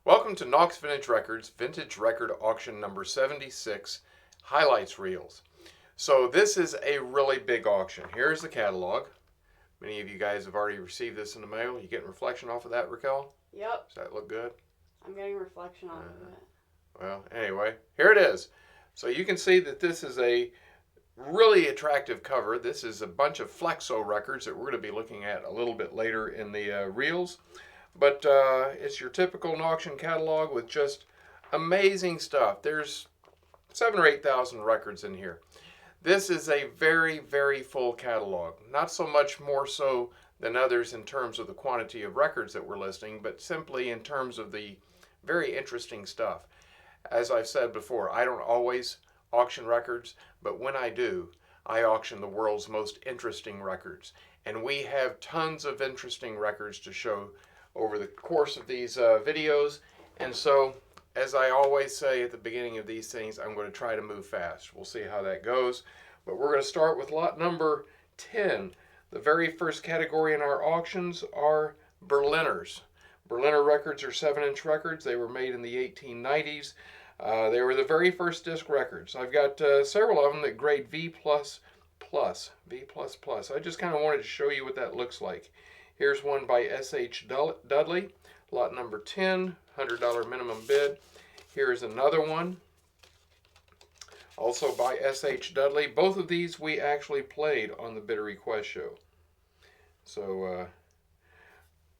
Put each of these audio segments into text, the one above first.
Welcome to Knox Vintage Records, Vintage Record Auction number 76, Highlights Reels. So this is a really big auction. Here's the catalog. Many of you guys have already received this in the mail. You getting reflection off of that, Raquel? Yep. Does that look good? I'm getting reflection off of it. Well, anyway, here it is. So you can see that this is a really attractive cover. This is a bunch of Flexo records that we're going to be looking at a little bit later in the reels. But it's your typical Nauction catalog with just amazing stuff. There's 7,000 or 8,000 records in here. This is a very, very full catalog. Not so much more so than others in terms of the quantity of records that we're listing, but simply in terms of the very interesting stuff. As I've said before, I don't always auction records, but when I do, I auction the world's most interesting records. And we have tons of interesting records to show over the course of these videos. And so, as I always say at the beginning of these things, I'm going to try to move fast. We'll see how that goes. But we're going to start with lot number 10. The very first category in our auctions are Berliners. Berliner records are 7-inch records. They were made in the 1890s. They were the very first disc records. I've got several of them that grade V++. I just kind of wanted to show you what that looks like. Here's one by S.H. Dudley, lot number 10, $100 minimum bid. Here's another one, also by S.H. Dudley. Both of these we actually played on the Bidder Request show. So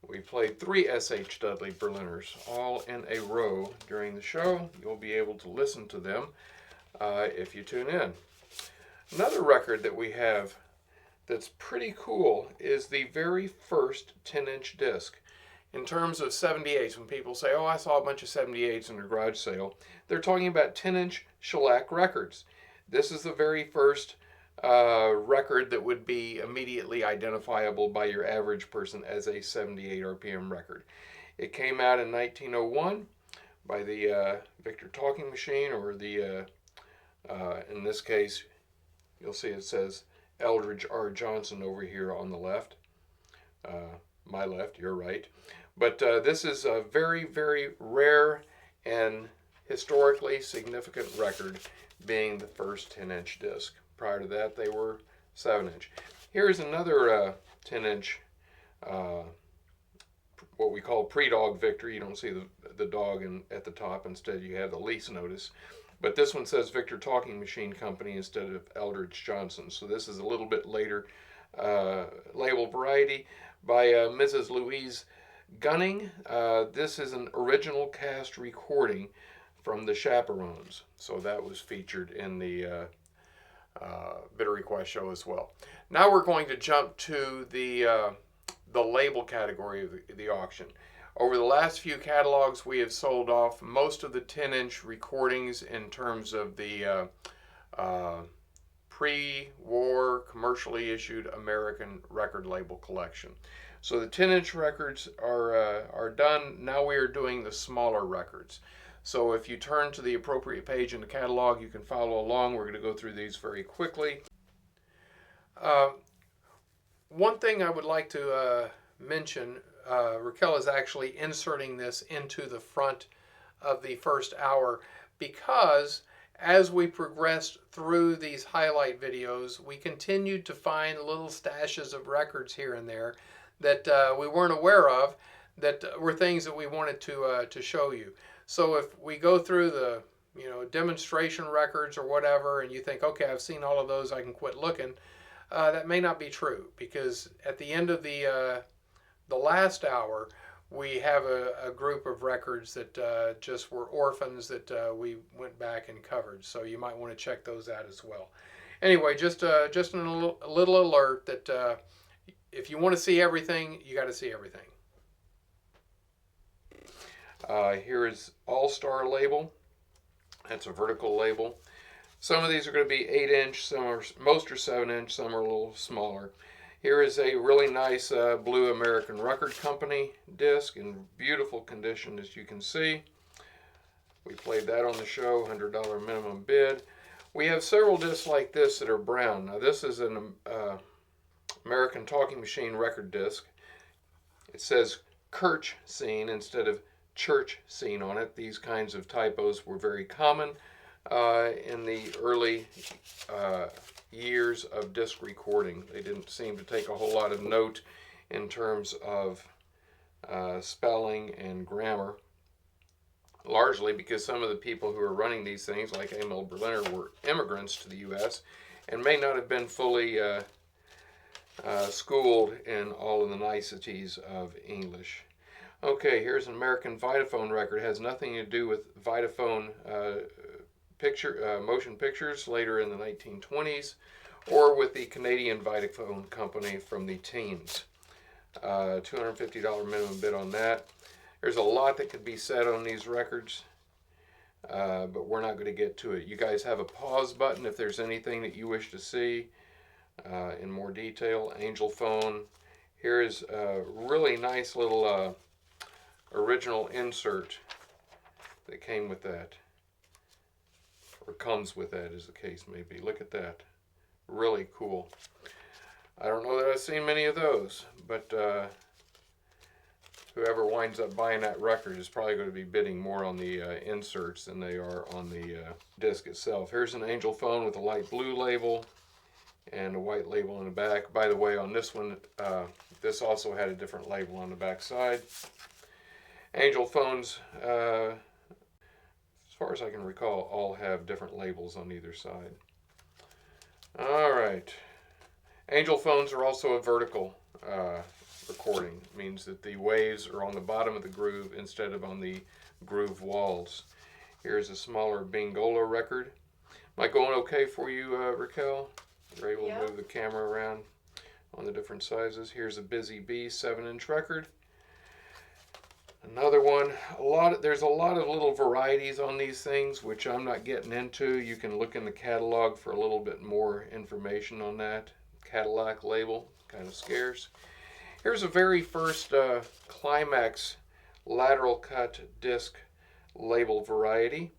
we played 3 S.H. Dudley Berliners all in a row during the show. You'll be able to listen to them if you tune in. Another record that we have that's pretty cool is the very first 10-inch disc. In terms of 78s, when people say, oh, I saw a bunch of 78s in a garage sale, they're talking about 10-inch shellac records. This is the very first record that would be immediately identifiable by your average person as a 78 RPM record. It came out in 1901 by the Victor Talking Machine, or the, in this case, you'll see it says Eldridge R. Johnson over here on the left. My left, your right. But this is a very, very rare and historically significant record, being the first 10-inch disc. Prior to that, they were 7-inch. Here's another 10-inch, what we call pre-dog Victor. You don't see the dog at the top. Instead, you have the lease notice. But this one says Victor Talking Machine Company instead of Eldridge Johnson. So this is a little bit later label variety by Mrs. Louise Gunning. This is an original cast recording from the Chaperones. So that was featured in the Bidder Request show as well. Now we're going to jump to the label category of the auction. Over the last few catalogs, we have sold off most of the 10-inch recordings in terms of the pre-war commercially issued American record label collection. So the 10-inch records are done. Now we are doing the smaller records. So if you turn to the appropriate page in the catalog, you can follow along. We're going to go through these very quickly. One thing I would like to mention, Raquel is actually inserting this into the front of the first hour because as we progressed through these highlight videos, we continued to find little stashes of records here and there that we weren't aware of, that were things that we wanted to show you. So if we go through the demonstration records or whatever, and you think, okay, I've seen all of those, I can quit looking, that may not be true, because at the end of the last hour, we have a group of records that just were orphans that we went back and covered. So you might want to check those out as well. Anyway, just a little alert that if you want to see everything, you got to see everything. Here is All-Star label. That's a vertical label. Some of these are going to be 8-inch, most are 7-inch, some are a little smaller. Here is a really nice Blue American Record Company disc in beautiful condition, as you can see. We played that on the show, $100 minimum bid. We have several discs like this that are brown. Now this is an American Talking Machine record disc. It says Kirch Scene instead of church scene on it. These kinds of typos were very common in the early years of disc recording. They didn't seem to take a whole lot of note in terms of spelling and grammar, largely because some of the people who were running these things, like Emil Berliner, were immigrants to the U.S. and may not have been fully schooled in all of the niceties of English. Okay, here's an American Vitaphone record. It has nothing to do with Vitaphone motion pictures later in the 1920s, or with the Canadian Vitaphone company from the teens. $250 minimum bid on that. There's a lot that could be said on these records, but we're not going to get to it. You guys have a pause button if there's anything that you wish to see in more detail. Angel Phone. Here is a really nice little original insert that came with that, or comes with that, as the case may be. Look at that. Really cool. I don't know that I've seen many of those, but whoever winds up buying that record is probably going to be bidding more on the inserts than they are on the disc itself. Here's an Angel Phone with a light blue label and a white label on the back. By the way, on this one, this also had a different label on the back side. Angel Phones, as far as I can recall, all have different labels on either side. All right. Angel Phones are also a vertical recording. It means that the waves are on the bottom of the groove instead of on the groove walls. Here's a smaller Bingola record. Am I going okay for you, Raquel? You're able to move the camera around on the different sizes. Here's a Busy Bee 7-inch record. Another one. There's a lot of little varieties on these things, which I'm not getting into. You can look in the catalog for a little bit more information on that. Cadillac label, kind of scarce. Here's a very first Climax lateral cut disc label variety.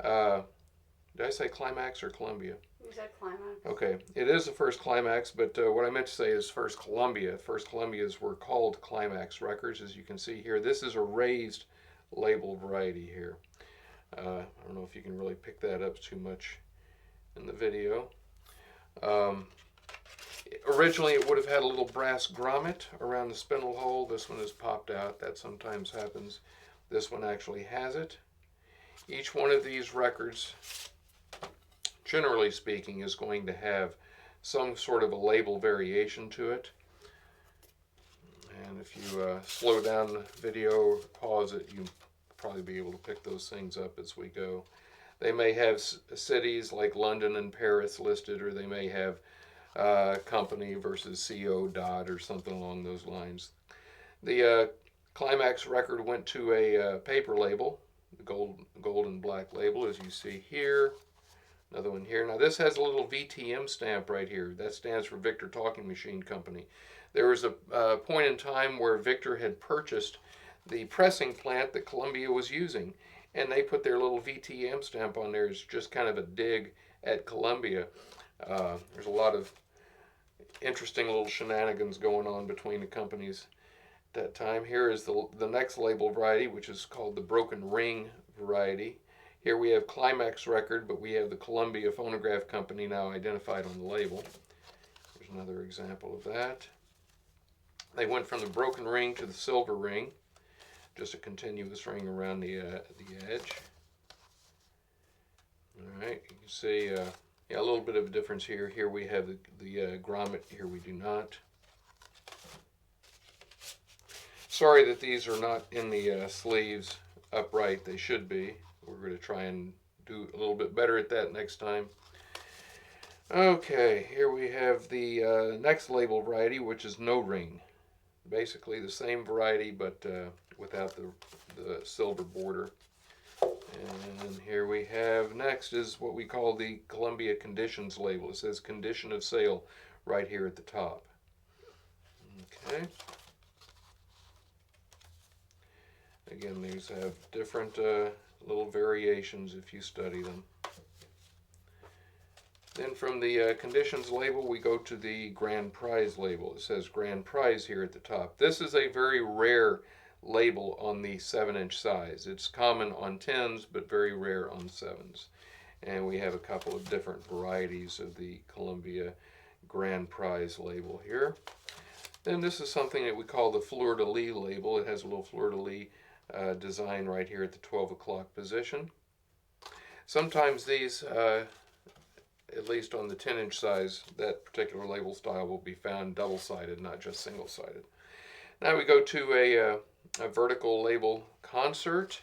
Did I say Climax or Columbia? You said Climax. Okay, it is the first Climax, but what I meant to say is first Columbia. First Columbias were called Climax records, as you can see here. This is a raised label variety here. I don't know if you can really pick that up too much in the video. Originally, it would have had a little brass grommet around the spindle hole. This one has popped out. That sometimes happens. This one actually has it. Each one of these records, generally speaking, is going to have some sort of a label variation to it. And if you slow down the video, pause it, you'll probably be able to pick those things up as we go. They may have cities like London and Paris listed, or they may have company versus CO dot or something along those lines. The Climax record went to a paper label, the gold and black label, as you see here. Another one here. Now this has a little VTM stamp right here. That stands for Victor Talking Machine Company. There was a point in time where Victor had purchased the pressing plant that Columbia was using, and they put their little VTM stamp on there as just kind of a dig at Columbia. There's a lot of interesting little shenanigans going on between the companies at that time. Here is the next label variety, which is called the Broken Ring variety. Here we have Climax record, but we have the Columbia Phonograph Company now identified on the label. There's another example of that. They went from the broken ring to the silver ring, just a continuous ring around the edge. All right, you can see a little bit of a difference here. Here we have the grommet, here we do not. Sorry that these are not in the sleeves upright. They should be. We're going to try and do a little bit better at that next time. Okay, here we have the next label variety, which is no ring. Basically the same variety, but without the silver border. And here we have, next is what we call the Columbia Conditions label. It says condition of sale right here at the top. Okay. Again, these have different little variations if you study them. Then from the conditions label, we go to the grand prize label. It says grand prize here at the top. This is a very rare label on the 7-inch size. It's common on 10s, but very rare on 7s. And we have a couple of different varieties of the Columbia Grand Prize label here. Then this is something that we call the fleur-de-lis label. It has a little fleur-de-lis design right here at the 12 o'clock position. Sometimes these, at least on the 10-inch size, that particular label style will be found double-sided, not just single-sided. Now we go to a vertical label concert,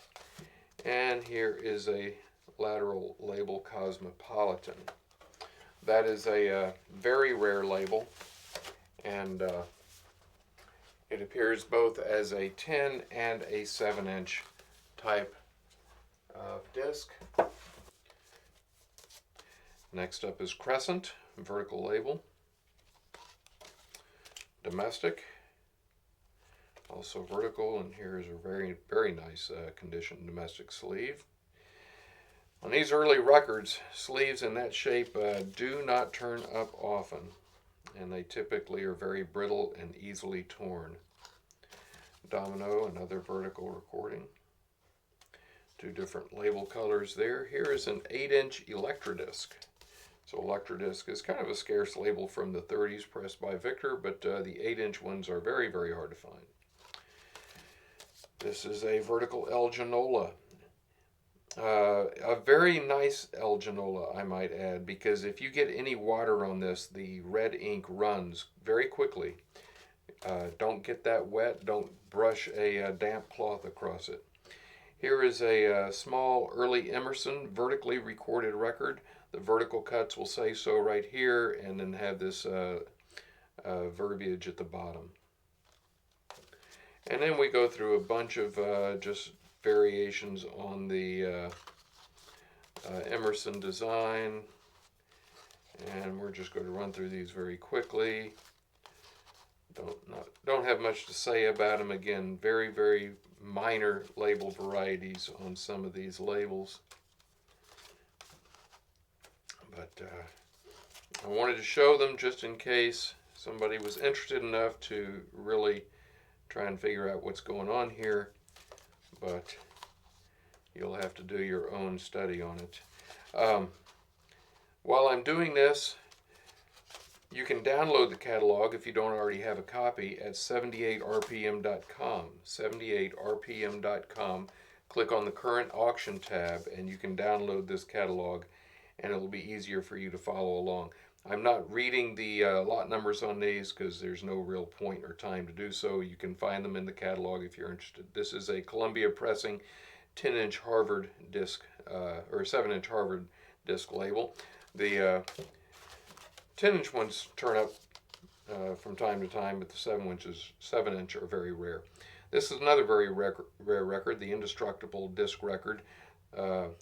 and here is a lateral label cosmopolitan. That is a very rare label, and it appears both as a 10 and a 7-inch type of disc. Next up is Crescent, vertical label. Domestic, also vertical, and here is a very, very nice condition domestic sleeve. On these early records, sleeves in that shape do not turn up often, and they typically are very brittle and easily torn. Domino, another vertical recording. Two different label colors there. Here is an 8-inch Electrodisc. So Electrodisc is kind of a scarce label from the 30s, pressed by Victor, but the 8-inch ones are very, very hard to find. This is a vertical El Genola. A very nice El Genola, I might add, because if you get any water on this, the red ink runs very quickly. Don't get that wet. Don't brush a damp cloth across it. Here is a small early Emerson vertically recorded record. The vertical cuts will say so right here, and then have this verbiage at the bottom. And then we go through a bunch of just variations on the Emerson design, and we're just going to run through these very quickly. Don't have much to say about them. Again, very, very minor label varieties on some of these labels. But I wanted to show them just in case somebody was interested enough to really try and figure out what's going on here. But you'll have to do your own study on it. While I'm doing this, you can download the catalog if you don't already have a copy at 78rpm.com. 78rpm.com. Click on the current auction tab and you can download this catalog, and it'll be easier for you to follow along. I'm not reading the lot numbers on these because there's no real point or time to do so. You can find them in the catalog if you're interested. This is a Columbia Pressing 10-inch Harvard disc, or 7-inch Harvard disc label. The 10-inch ones turn up from time to time, but the 7-inch are very rare. This is another very rare record, the Indestructible disc record.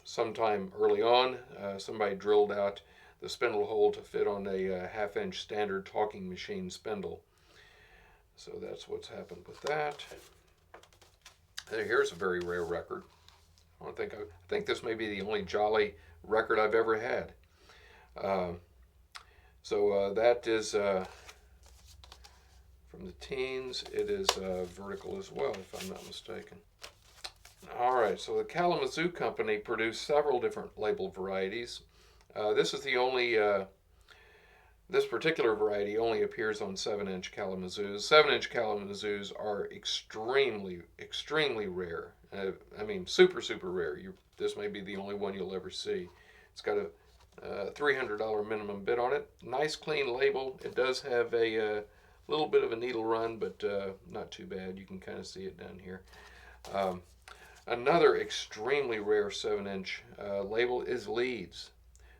Sometime early on, somebody drilled out the spindle hole to fit on a half-inch standard talking machine spindle. So that's what's happened with that. Here's a very rare record. I think this may be the only Jolly record I've ever had. So that is from the teens. It is vertical as well, if I'm not mistaken. All right, so the Kalamazoo Company produced several different label varieties. This is the only, this particular variety only appears on 7-inch Kalamazoos. 7-inch Kalamazoos are extremely, extremely rare. I mean, super, super rare. This may be the only one you'll ever see. It's got a $300 minimum bid on it. Nice, clean label. It does have a little bit of a needle run, but not too bad. You can kind of see it down here. Another extremely rare 7-inch label is Leeds.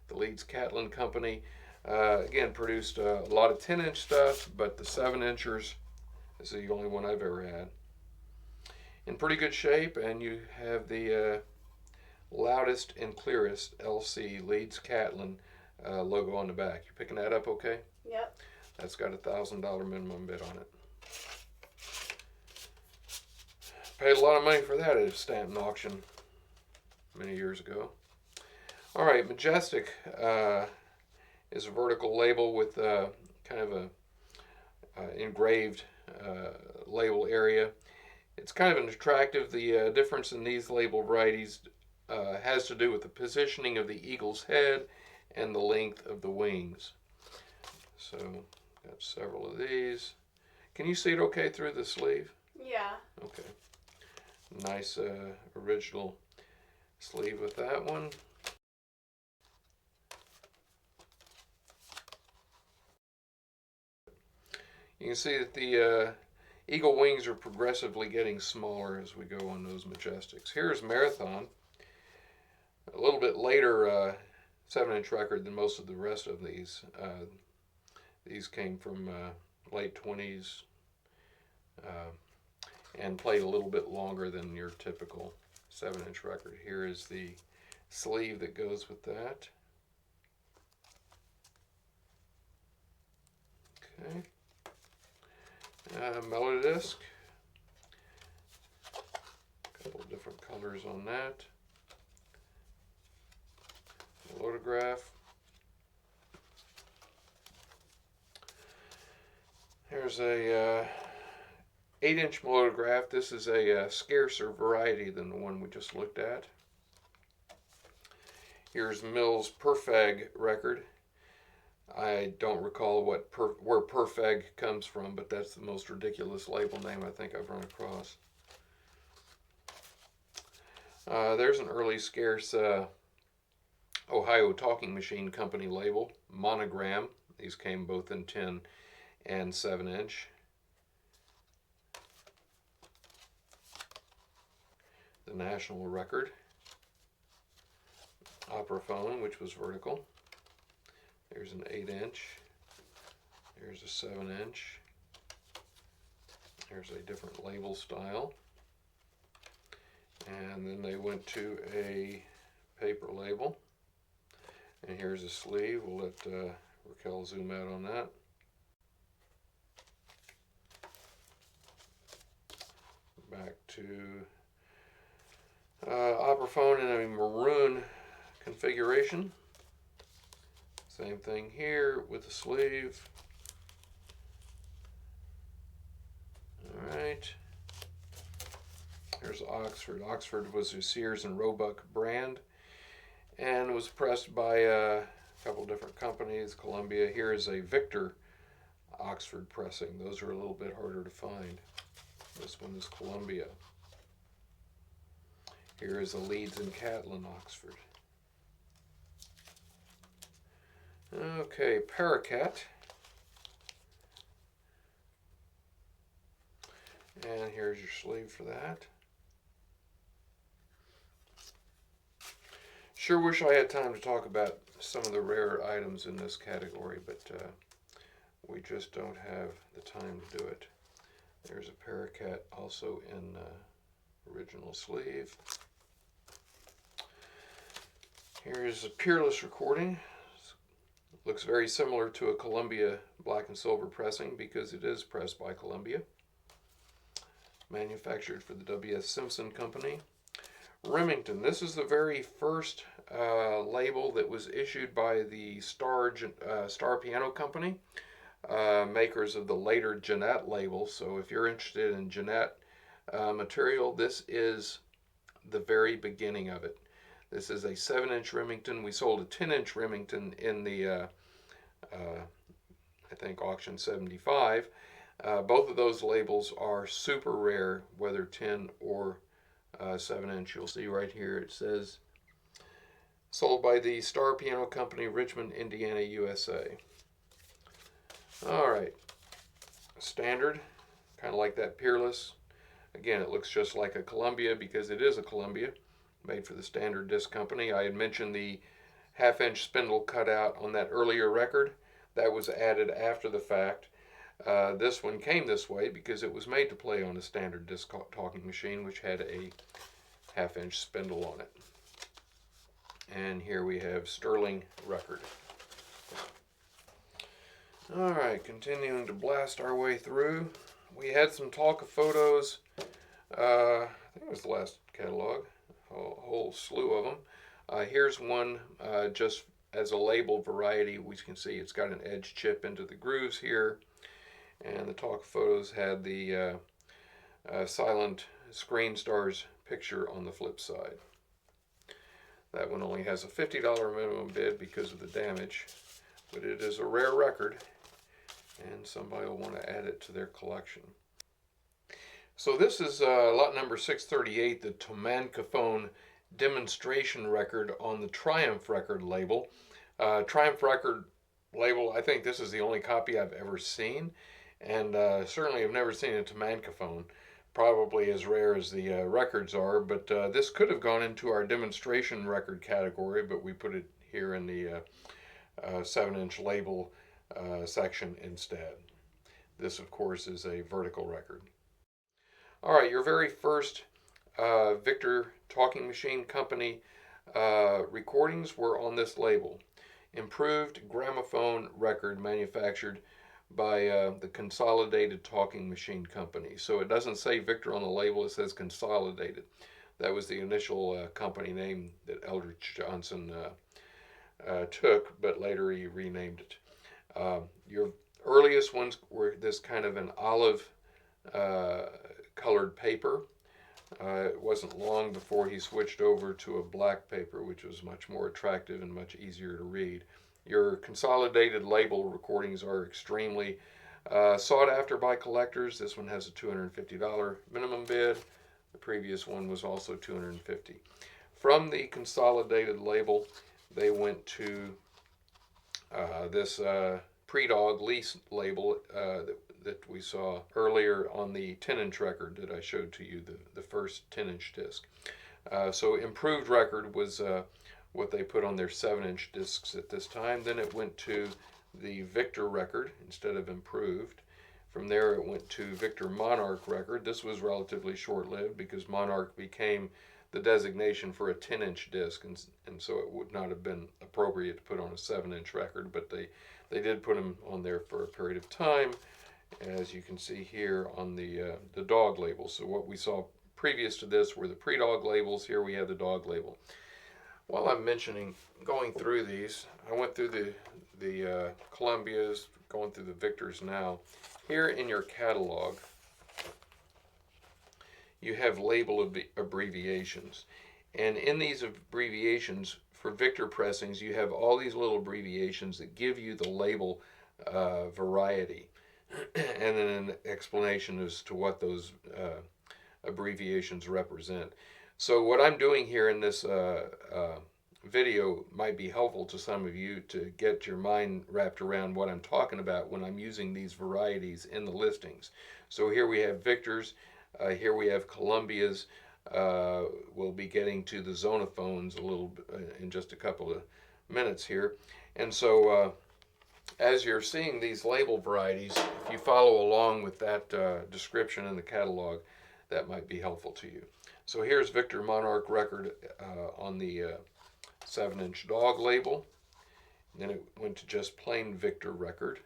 The Leeds Catlin Company, again, produced a lot of 10-inch stuff, but the 7-inchers, this is the only one I've ever had. In pretty good shape, and you have the loudest and clearest LC Leeds Catlin logo on the back. You picking that up okay? Yep. That's got a $1,000 minimum bid on it. Paid a lot of money for that at a Stanton auction many years ago. All right, Majestic is a vertical label with kind of a engraved label area. It's kind of an attractive. The difference in these label varieties has to do with the positioning of the eagle's head and the length of the wings. So, got several of these. Can you see it okay through the sleeve? Yeah. Okay. Nice original sleeve with that one. You can see that the eagle wings are progressively getting smaller as we go on those Majestics. Here's Marathon. A little bit later 7-inch record than most of the rest of these. These came from late 20s and played a little bit longer than your typical 7-inch record. Here is the sleeve that goes with that. Okay. Melodisc. A couple of different colors on that. Melodograph. Here's a 8-inch melodograph. This is a scarcer variety than the one we just looked at. Here's Mills' Perfeg record. I don't recall where Perfeg comes from, but that's the most ridiculous label name I think I've run across. There's an early scarce Ohio Talking Machine Company label, Monogram. These came both in 10 and 7-inch. The National record. Operaphone, which was vertical. There's an 8-inch. There's a 7-inch. There's a different label style. And then they went to a paper label. And here's a sleeve. We'll let Raquel zoom out on that. Back to Operaphone in a maroon configuration. Same thing here with the sleeve. Alright. Here's Oxford. Oxford was a Sears and Roebuck brand and was pressed by a couple different companies. Columbia. Here is a Victor Oxford pressing. Those are a little bit harder to find. This one is Columbia. Here is a Leeds and Catlin Oxford. Okay, Paracat. And here's your sleeve for that. Sure wish I had time to talk about some of the rare items in this category, but we just don't have the time to do it. There's a Paracat also in original sleeve. Here's a Peerless recording. Looks very similar to a Columbia black and silver pressing because it is pressed by Columbia. Manufactured for the W.S. Simpson Company. Remington. This is the very first label that was issued by the Star Piano Company, makers of the later Jeanette label. So if you're interested in Jeanette material, this is the very beginning of it. This is a 7-inch Remington. We sold a 10-inch Remington in the, I think, auction 75. Both of those labels are super rare, whether 10 or 7-inch. You'll see right here it says, sold by the Star Piano Company, Richmond, Indiana, USA. All right, standard, kind of like that Peerless. Again, it looks just like a Columbia because it is a Columbia, made for the Standard Disc Company. I had mentioned the half-inch spindle cutout on that earlier record. That was added after the fact. This one came this way because it was made to play on a Standard Disc talking machine, which had a half-inch spindle on it. And here we have Sterling record. All right, continuing to blast our way through. We had some talk of photos. I think it was the last catalog. A whole slew of them. Here's one just as a label variety. We can see it's got an edge chip into the grooves here. And the talk photos had the Silent Screen Star's picture on the flip side. That one only has a $50 minimum bid because of the damage, but it is a rare record, and somebody will want to add it to their collection. So this is lot number 638, the Thomancophone demonstration record on the Triumph record label. Triumph record label, I think this is the only copy I've ever seen, and certainly I've never seen a Thomancophone. Probably as rare as the records are, but this could have gone into our demonstration record category, but we put it here in the 7-inch label section instead. This, of course, is a vertical record. All right, your very first Victor Talking Machine Company recordings were on this label. Improved gramophone record manufactured by the Consolidated Talking Machine Company. So it doesn't say Victor on the label, it says Consolidated. That was the initial company name that Eldridge Johnson took, but later he renamed it. Your earliest ones were this kind of an olive colored paper. It wasn't long before he switched over to a black paper, which was much more attractive and much easier to read. Your Consolidated label recordings are extremely sought after by collectors. This one has a $250 minimum bid. The previous one was also $250. From the Consolidated label, they went to this Pre-Dog lease label that we saw earlier on the 10-inch record that I showed to you, the first 10-inch disc. So improved record was what they put on their 7-inch discs at this time. Then it went to the Victor record instead of improved. From there it went to Victor Monarch record. This was relatively short-lived because Monarch became the designation for a 10-inch disc, and so it would not have been appropriate to put on a 7-inch record, but they did put them on there for a period of time, as you can see here on the dog label. So what we saw previous to this were the pre-dog labels. Here we have the dog label. While I'm going through these, I went through the Columbias, going through the Victors now. Here in your catalog, you have label abbreviations. And in these abbreviations, for Victor pressings, you have all these little abbreviations that give you the label variety. And then an explanation as to what those abbreviations represent. So what I'm doing here in this video might be helpful to some of you to get your mind wrapped around what I'm talking about when I'm using these varieties in the listings. So here we have Victors, here we have Columbias. We'll be getting to the Zonophones a little in just a couple of minutes here. And so as you're seeing these label varieties, if you follow along with that description in the catalog, that might be helpful to you. So here's Victor Monarch record on the 7-inch dog label. And then it went to just plain Victor record.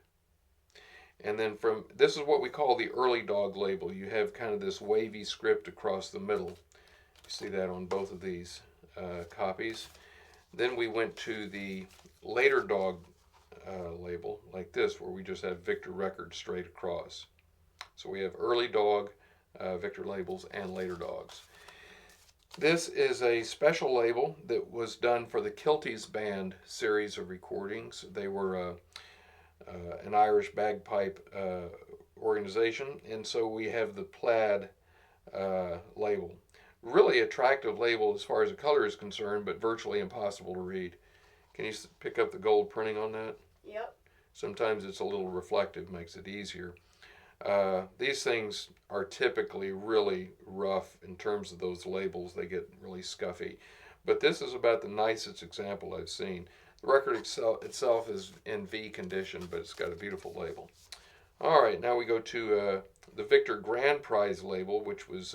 And then this is what we call the early dog label. You have kind of this wavy script across the middle. You see that on both of these copies. Then we went to the later dog label, like this, where we just have Victor record straight across. So we have early dog Victor labels and later dogs. This is a special label that was done for the Kilties Band series of recordings. They were an Irish bagpipe organization, and so we have the plaid label. Really attractive label as far as the color is concerned, but virtually impossible to read. Can you pick up the gold printing on that? Yep. Sometimes it's a little reflective, makes it easier. These things are typically really rough in terms of those labels. They get really scuffy. But this is about the nicest example I've seen. The record itself is in V condition, but it's got a beautiful label. All right, now we go to the Victor Grand Prize label, which was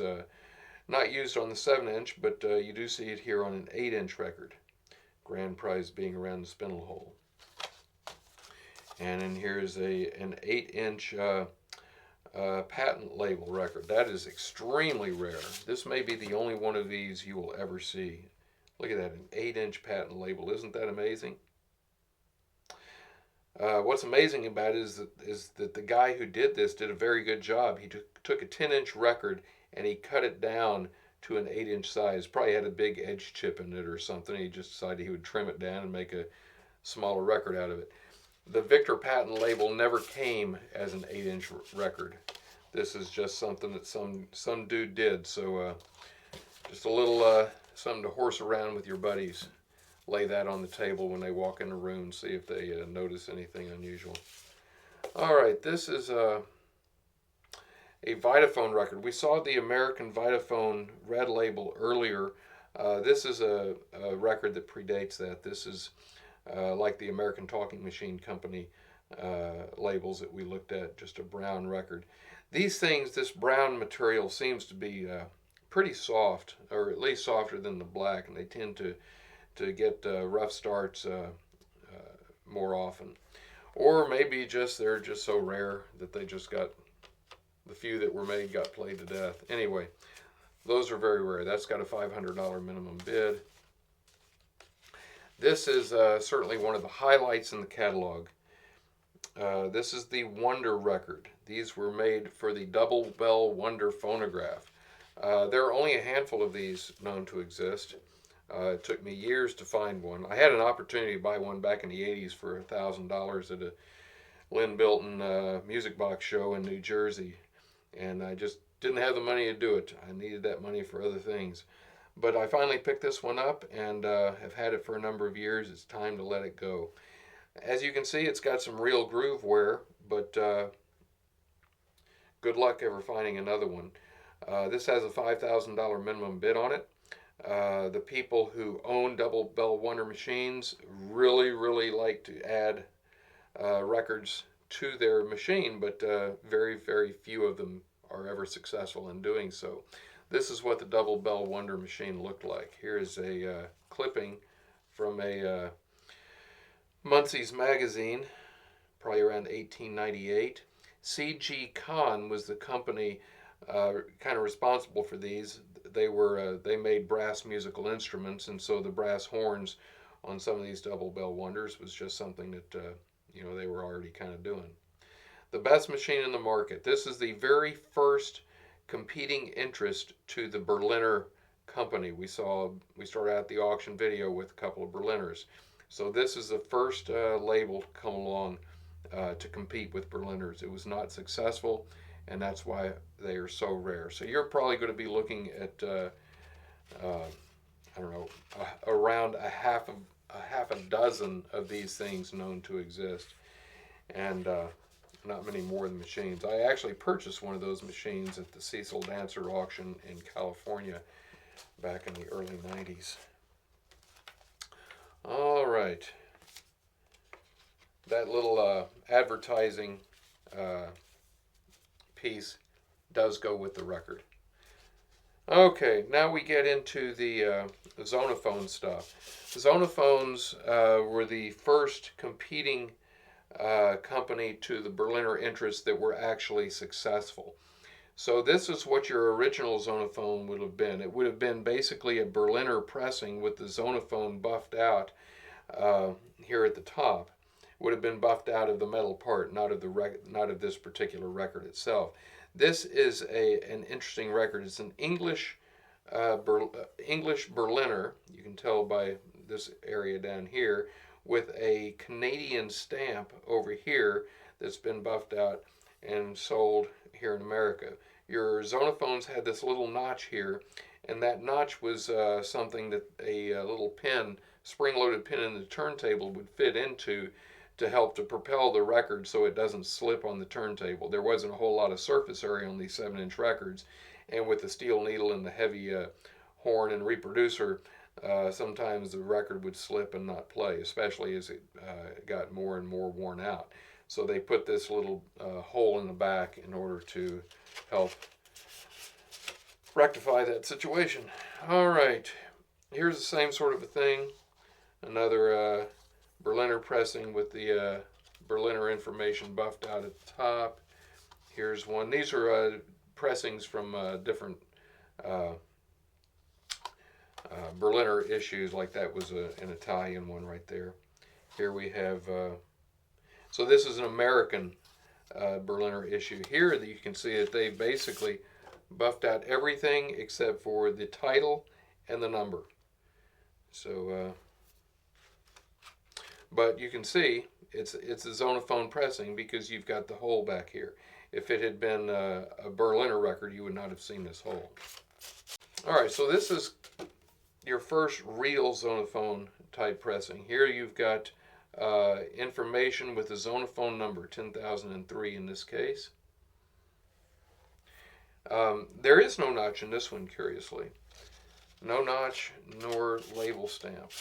not used on the 7-inch, but you do see it here on an 8-inch record. Grand Prize being around the spindle hole. And then here's an 8-inch patent label record. That is extremely rare. This may be the only one of these you will ever see. Look at that, an 8-inch patent label. Isn't that amazing? What's amazing about it is that the guy who did this did a very good job. He took a 10-inch record and he cut it down to an 8-inch size. Probably had a big edge chip in it or something. He just decided he would trim it down and make a smaller record out of it. The Victor patent label never came as an 8-inch record. This is just something that some dude did. So just a little something to horse around with your buddies. Lay that on the table when they walk in the room, see if they notice anything unusual. All right, this is a Vitaphone record. We saw the American Vitaphone red label earlier. This is a record that predates that. This is like the American Talking Machine Company labels that we looked at, just a brown record. These things, this brown material seems to be pretty soft, or at least softer than the black, and they tend to get rough starts more often. Or maybe just they're just so rare that they just got, the few that were made got played to death. Anyway, those are very rare. That's got a $500 minimum bid. This is certainly one of the highlights in the catalog. This is the Wonder record. These were made for the Double Bell Wonder phonograph. There are only a handful of these known to exist. It took me years to find one. I had an opportunity to buy one back in the 80s for $1,000 at a Lynn Bilton music box show in New Jersey, and I just didn't have the money to do it. I needed that money for other things. But I finally picked this one up and have had it for a number of years. It's time to let it go. As you can see, it's got some real groove wear, but good luck ever finding another one. This has a $5,000 minimum bid on it. The people who own Double Bell Wonder machines really like to add records to their machine, but very few of them are ever successful in doing so. This is what the Double Bell Wonder machine looked like. Here is a clipping from a Muncie's magazine, probably around 1898. C.G. Kahn was the company kind of responsible for these. They made brass musical instruments, and so the brass horns on some of these Double Bell Wonders was just something that they were already kind of doing. The best machine in the market. This is the very first competing interest to the Berliner company. We started out the auction video with a couple of Berliners. So this is the first label to come along to compete with Berliners. It was not successful, and that's why they are so rare. So you're probably going to be looking at I don't know, around a half a dozen of these things known to exist, and not many more than machines. I actually purchased one of those machines at the Cecil Dancer auction in California back in the early 90s. All right. That little advertising piece does go with the record. Okay, now we get into the Zonophone stuff. Zonophones were the first competing company to the Berliner interests that were actually successful. So this is what your original Zonophone would have been. It would have been basically a Berliner pressing with the Zonophone buffed out here at the top. It would have been buffed out of the metal part, not of this particular record itself. This is an interesting record. It's an English Berliner. You can tell by this area down here, with a Canadian stamp over here that's been buffed out and sold here in America. Your Zonophones had this little notch here, and that notch was something that a little pin, spring-loaded pin in the turntable would fit into to help to propel the record so it doesn't slip on the turntable. There wasn't a whole lot of surface area on these 7-inch records, and with the steel needle and the heavy horn and reproducer, sometimes the record would slip and not play, especially as it got more and more worn out. So they put this little hole in the back in order to help rectify that situation. All right, here's the same sort of a thing. Another Berliner pressing with the Berliner information buffed out at the top. Here's one. These are pressings from different Berliner issues, like that was an Italian one right there. Here we have So this is an American Berliner issue. Here you can see that they basically buffed out everything except for the title and the number. So, but you can see it's a Zonophone pressing because you've got the hole back here. If it had been a Berliner record, you would not have seen this hole. All right, so this is your first real Zonophone type pressing. Here you've got information with the Zonophone number, 10,003 in this case. There is no notch in this one, curiously. No notch nor label stamp.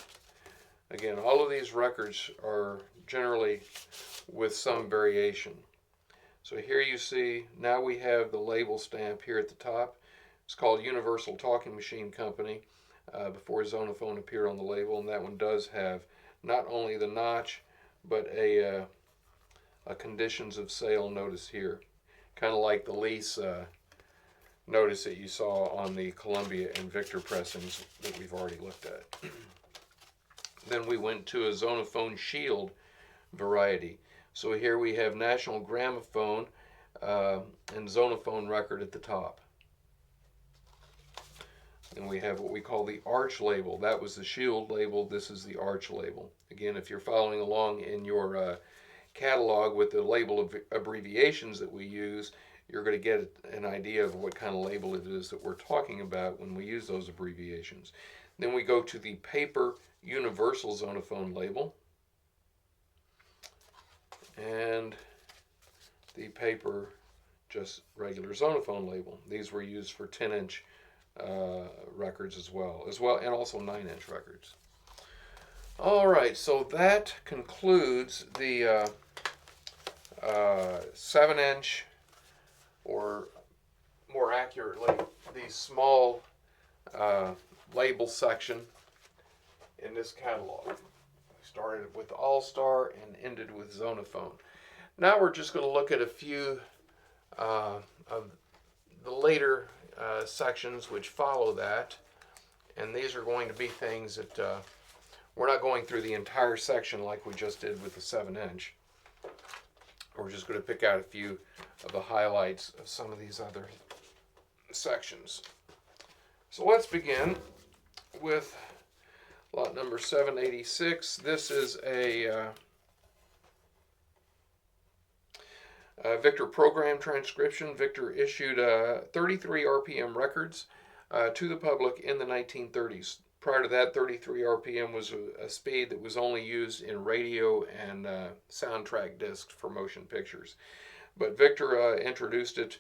Again, all of these records are generally with some variation. So here you see, now we have the label stamp here at the top. It's called Universal Talking Machine Company before Zonophone appeared on the label, and that one does have not only the notch, but a conditions of sale notice here. Kind of like the lease notice that you saw on the Columbia and Victor pressings that we've already looked at. Then we went to a Zonophone Shield variety. So here we have National Gramophone and Zonophone record at the top. And we have what we call the Arch label. That was the Shield label. This is the Arch label. Again, if you're following along in your catalog with the label of abbreviations that we use, you're going to get an idea of what kind of label it is that we're talking about when we use those abbreviations. Then we go to the paper Universal Zonophone label and the paper just regular Zonophone label. These were used for 10-inch records as well, and also 9-inch records. All right, so that concludes the 7-inch, or more accurately, the small label section in this catalog. We started with All-Star and ended with Zonophone. Now we're just going to look at a few of the later sections which follow that, and these are going to be things that we're not going through the entire section like we just did with the 7-inch. We're just going to pick out a few of the highlights of some of these other sections. So let's begin with lot number 786. This is a Victor program transcription. Victor issued 33 RPM records to the public in the 1930s. Prior to that, 33 RPM was a speed that was only used in radio and soundtrack discs for motion pictures. But Victor introduced it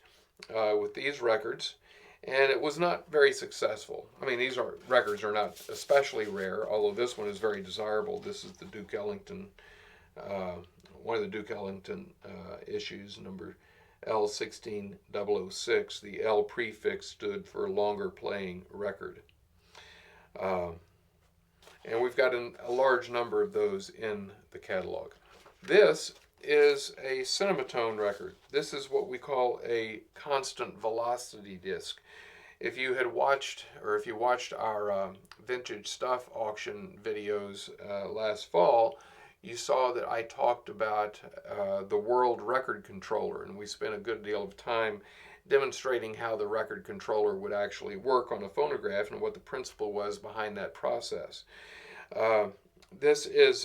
with these records, and it was not very successful. I mean, these records are not especially rare, although this one is very desirable. This is the Duke Ellington, one of the Duke Ellington issues, number L16006. The L prefix stood for longer playing record. And we've got a large number of those in the catalog. This is a Cinematone record. This is what we call a constant velocity disc. If you had watched, or if you watched our vintage stuff auction videos last fall, you saw that I talked about the World Record Controller, and we spent a good deal of time demonstrating how the record controller would actually work on a phonograph and what the principle was behind that process. This is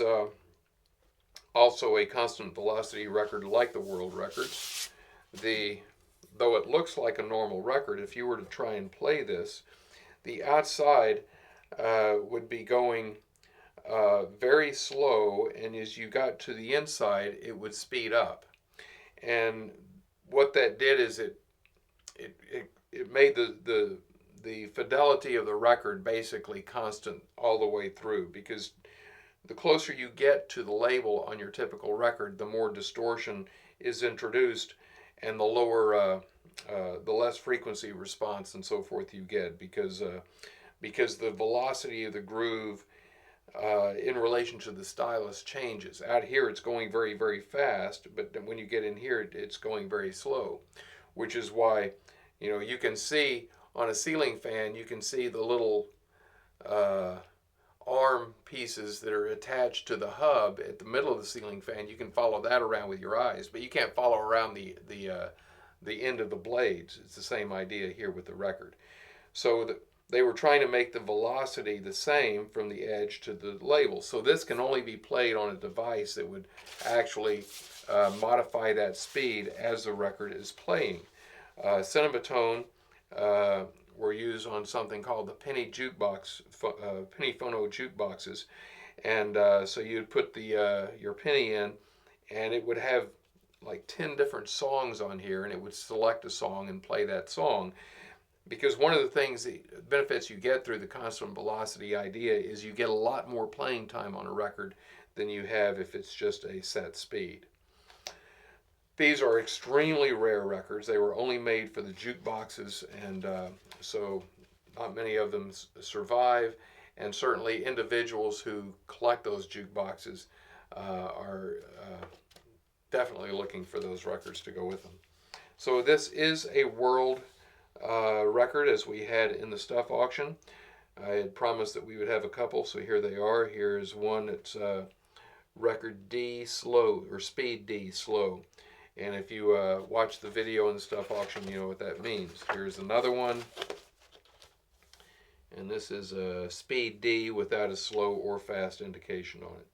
also a constant velocity record like the world records. Though it looks like a normal record, if you were to try and play this, the outside would be going very slow, and as you got to the inside, it would speed up. And what that did is it made the fidelity of the record basically constant all the way through, because the closer you get to the label on your typical record, the more distortion is introduced, and the lower, the less frequency response and so forth you get, because the velocity of the groove in relation to the stylus changes. Out here it's going very, very fast, but when you get in here it's going very slow, which is why, you can see on a ceiling fan, you can see the little arm pieces that are attached to the hub at the middle of the ceiling fan. You can follow that around with your eyes, but you can't follow around the end of the blades. It's the same idea here with the record. So they were trying to make the velocity the same from the edge to the label. So this can only be played on a device that would actually modify that speed as the record is playing. Cinematone were used on something called the penny jukebox, penny phono jukeboxes, and so you'd put your penny in, and it would have like 10 different songs on here, and it would select a song and play that song. Because one of the things, the benefits you get through the constant velocity idea is you get a lot more playing time on a record than you have if it's just a set speed. These are extremely rare records. They were only made for the jukeboxes, and so not many of them survive. And certainly individuals who collect those jukeboxes are definitely looking for those records to go with them. So this is a world record, as we had in the stuff auction. I had promised that we would have a couple, so here they are. Here's one that's record D slow, or speed D slow. And if you watch the video in the stuff auction, you know what that means. Here's another one. And this is a speed D without a slow or fast indication on it.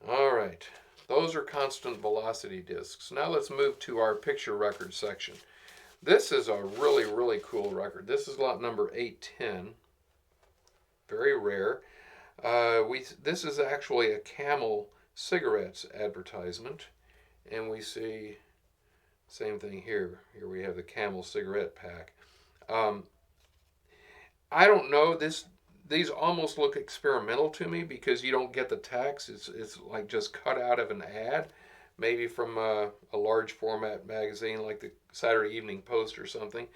All right. Those are constant velocity discs. Now let's move to our picture record section. This is a really, really cool record. This is lot number 810. Very rare. This is actually a Camel cigarettes advertisement. And we see same thing here. Here we have the Camel cigarette pack. I don't know. These almost look experimental to me because you don't get the text. It's like just cut out of an ad, maybe from a large format magazine like the Saturday Evening Post or something.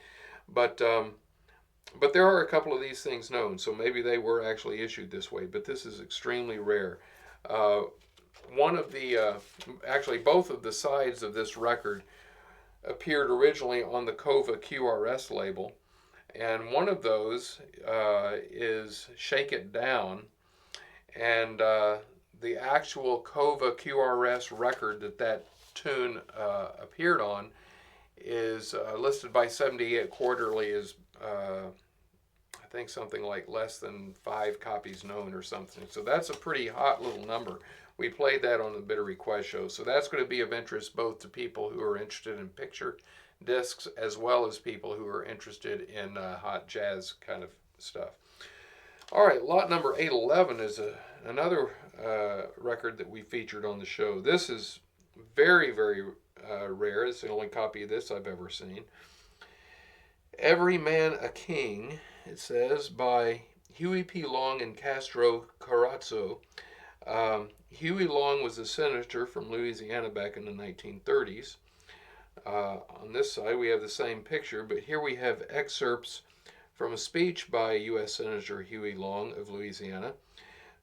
But there are a couple of these things known, so maybe they were actually issued this way. But this is extremely rare. One of the actually both of the sides of this record appeared originally on the Kova QRS label. And one of those is Shake It Down. And the actual Kova QRS record that tune appeared on is listed by 78 Quarterly as, I think, something like less than 5 copies known or something. So that's a pretty hot little number. We played that on the Bitter Request show. So that's going to be of interest both to people who are interested in picture discs as well as people who are interested in hot jazz kind of stuff. All right, lot number 811 is another record that we featured on the show. This is very, very rare. It's the only copy of this I've ever seen. Every Man a King, it says, by Huey P. Long and Castro Carrazzo. Huey Long was a senator from Louisiana back in the 1930s. On this side, we have the same picture, but here we have excerpts from a speech by U.S. Senator Huey Long of Louisiana.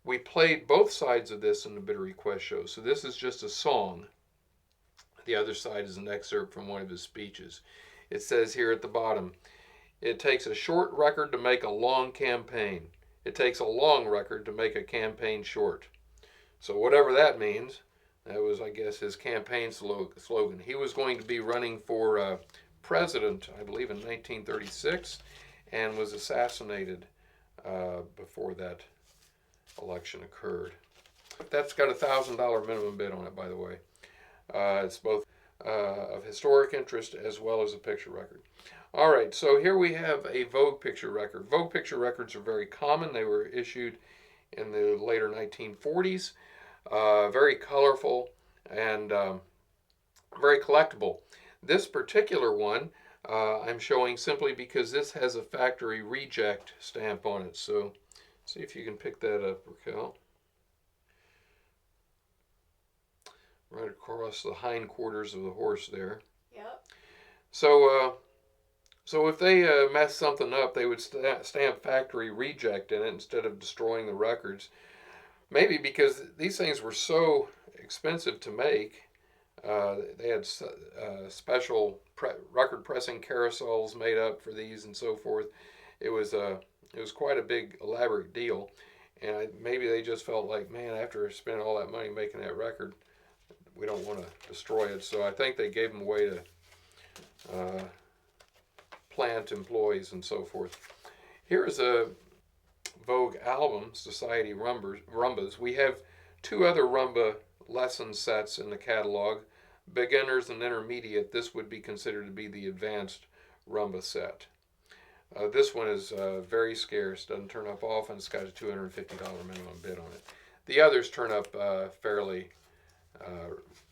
We played both sides of this in the Bitter Request show, so this is just a song. The other side is an excerpt from one of his speeches. It says here at the bottom, it takes a short record to make a long campaign. It takes a long record to make a campaign short. So whatever that means, that was, I guess, his campaign slogan. He was going to be running for president, I believe, in 1936, and was assassinated before that election occurred. That's got a $1,000 minimum bid on it, by the way. It's both of historic interest as well as a picture record. All right, so here we have a Vogue picture record. Vogue picture records are very common. They were issued in the later 1940s. Very colorful and very collectible. This particular one I'm showing simply because this has a factory reject stamp on it. So see if you can pick that up, Raquel. Right across the hindquarters of the horse there. Yep. So if they mess something up, they would stamp factory reject in it instead of destroying the records. Maybe because these things were so expensive to make. They had special record pressing carousels made up for these and so forth. It was quite a big elaborate deal. And maybe they just felt like, man, after spending all that money making that record, we don't want to destroy it. So I think they gave them away to plant employees and so forth. Here is a Vogue album, Society Rumbas. We have two other rumba lesson sets in the catalog, beginners and intermediate. This would be considered to be the advanced rumba set. This one is very scarce, doesn't turn up often. It's got a $250 minimum bid on it. The others turn up fairly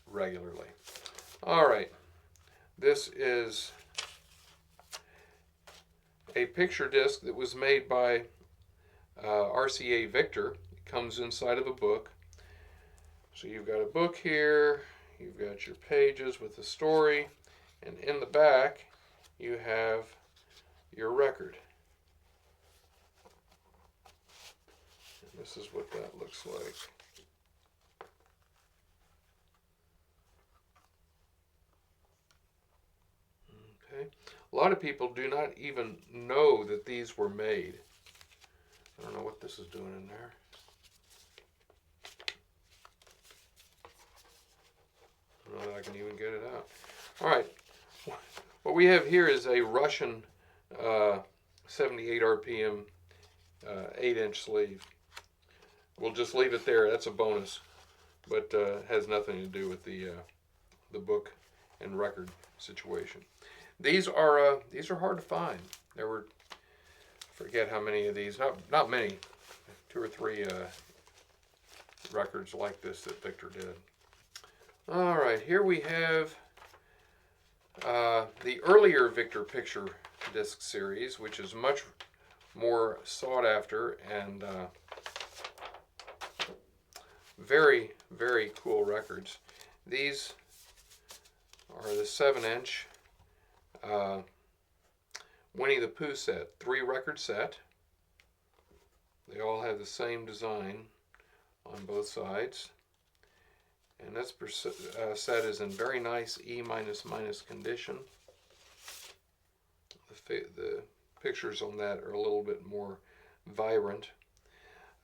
regularly. All right, this is a picture disc that was made by RCA Victor. It comes inside of a book. So you've got a book here, you've got your pages with the story, and in the back you have your record. And this is what that looks like. Okay. A lot of people do not even know that these were made. I don't know what this is doing in there. I don't know that I can even get it out. All right. What we have here is a Russian 78 RPM 8-inch sleeve. We'll just leave it there. That's a bonus, but has nothing to do with the book and record situation. These are hard to find. There were, I forget how many of these. Not many. 2 or 3 records like this that Victor did. All right, here we have the earlier Victor picture disc series, which is much more sought after and very, very cool records. These are the 7-inch Winnie the Pooh set, 3-record set. They all have the same design on both sides. And this set is in very nice E-, condition. The pictures on that are a little bit more vibrant.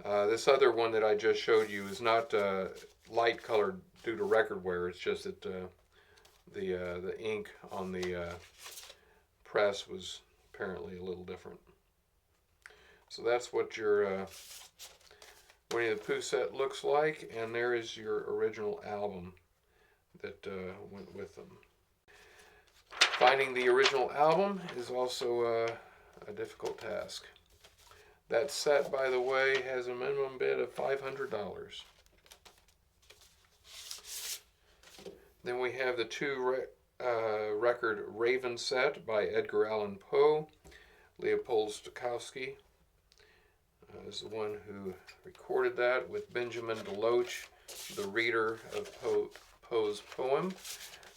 This other one that I just showed you is not light colored due to record wear. It's just that the ink on the press was apparently a little different. So that's what your Winnie the Pooh set looks like, and there is your original album that went with them. Finding the original album is also a difficult task. That set, by the way, has a minimum bid of $500. Then we have the 2-record Raven set by Edgar Allan Poe. Leopold Stokowski is the one who recorded that with Benjamin DeLoach, the reader of Poe's poem.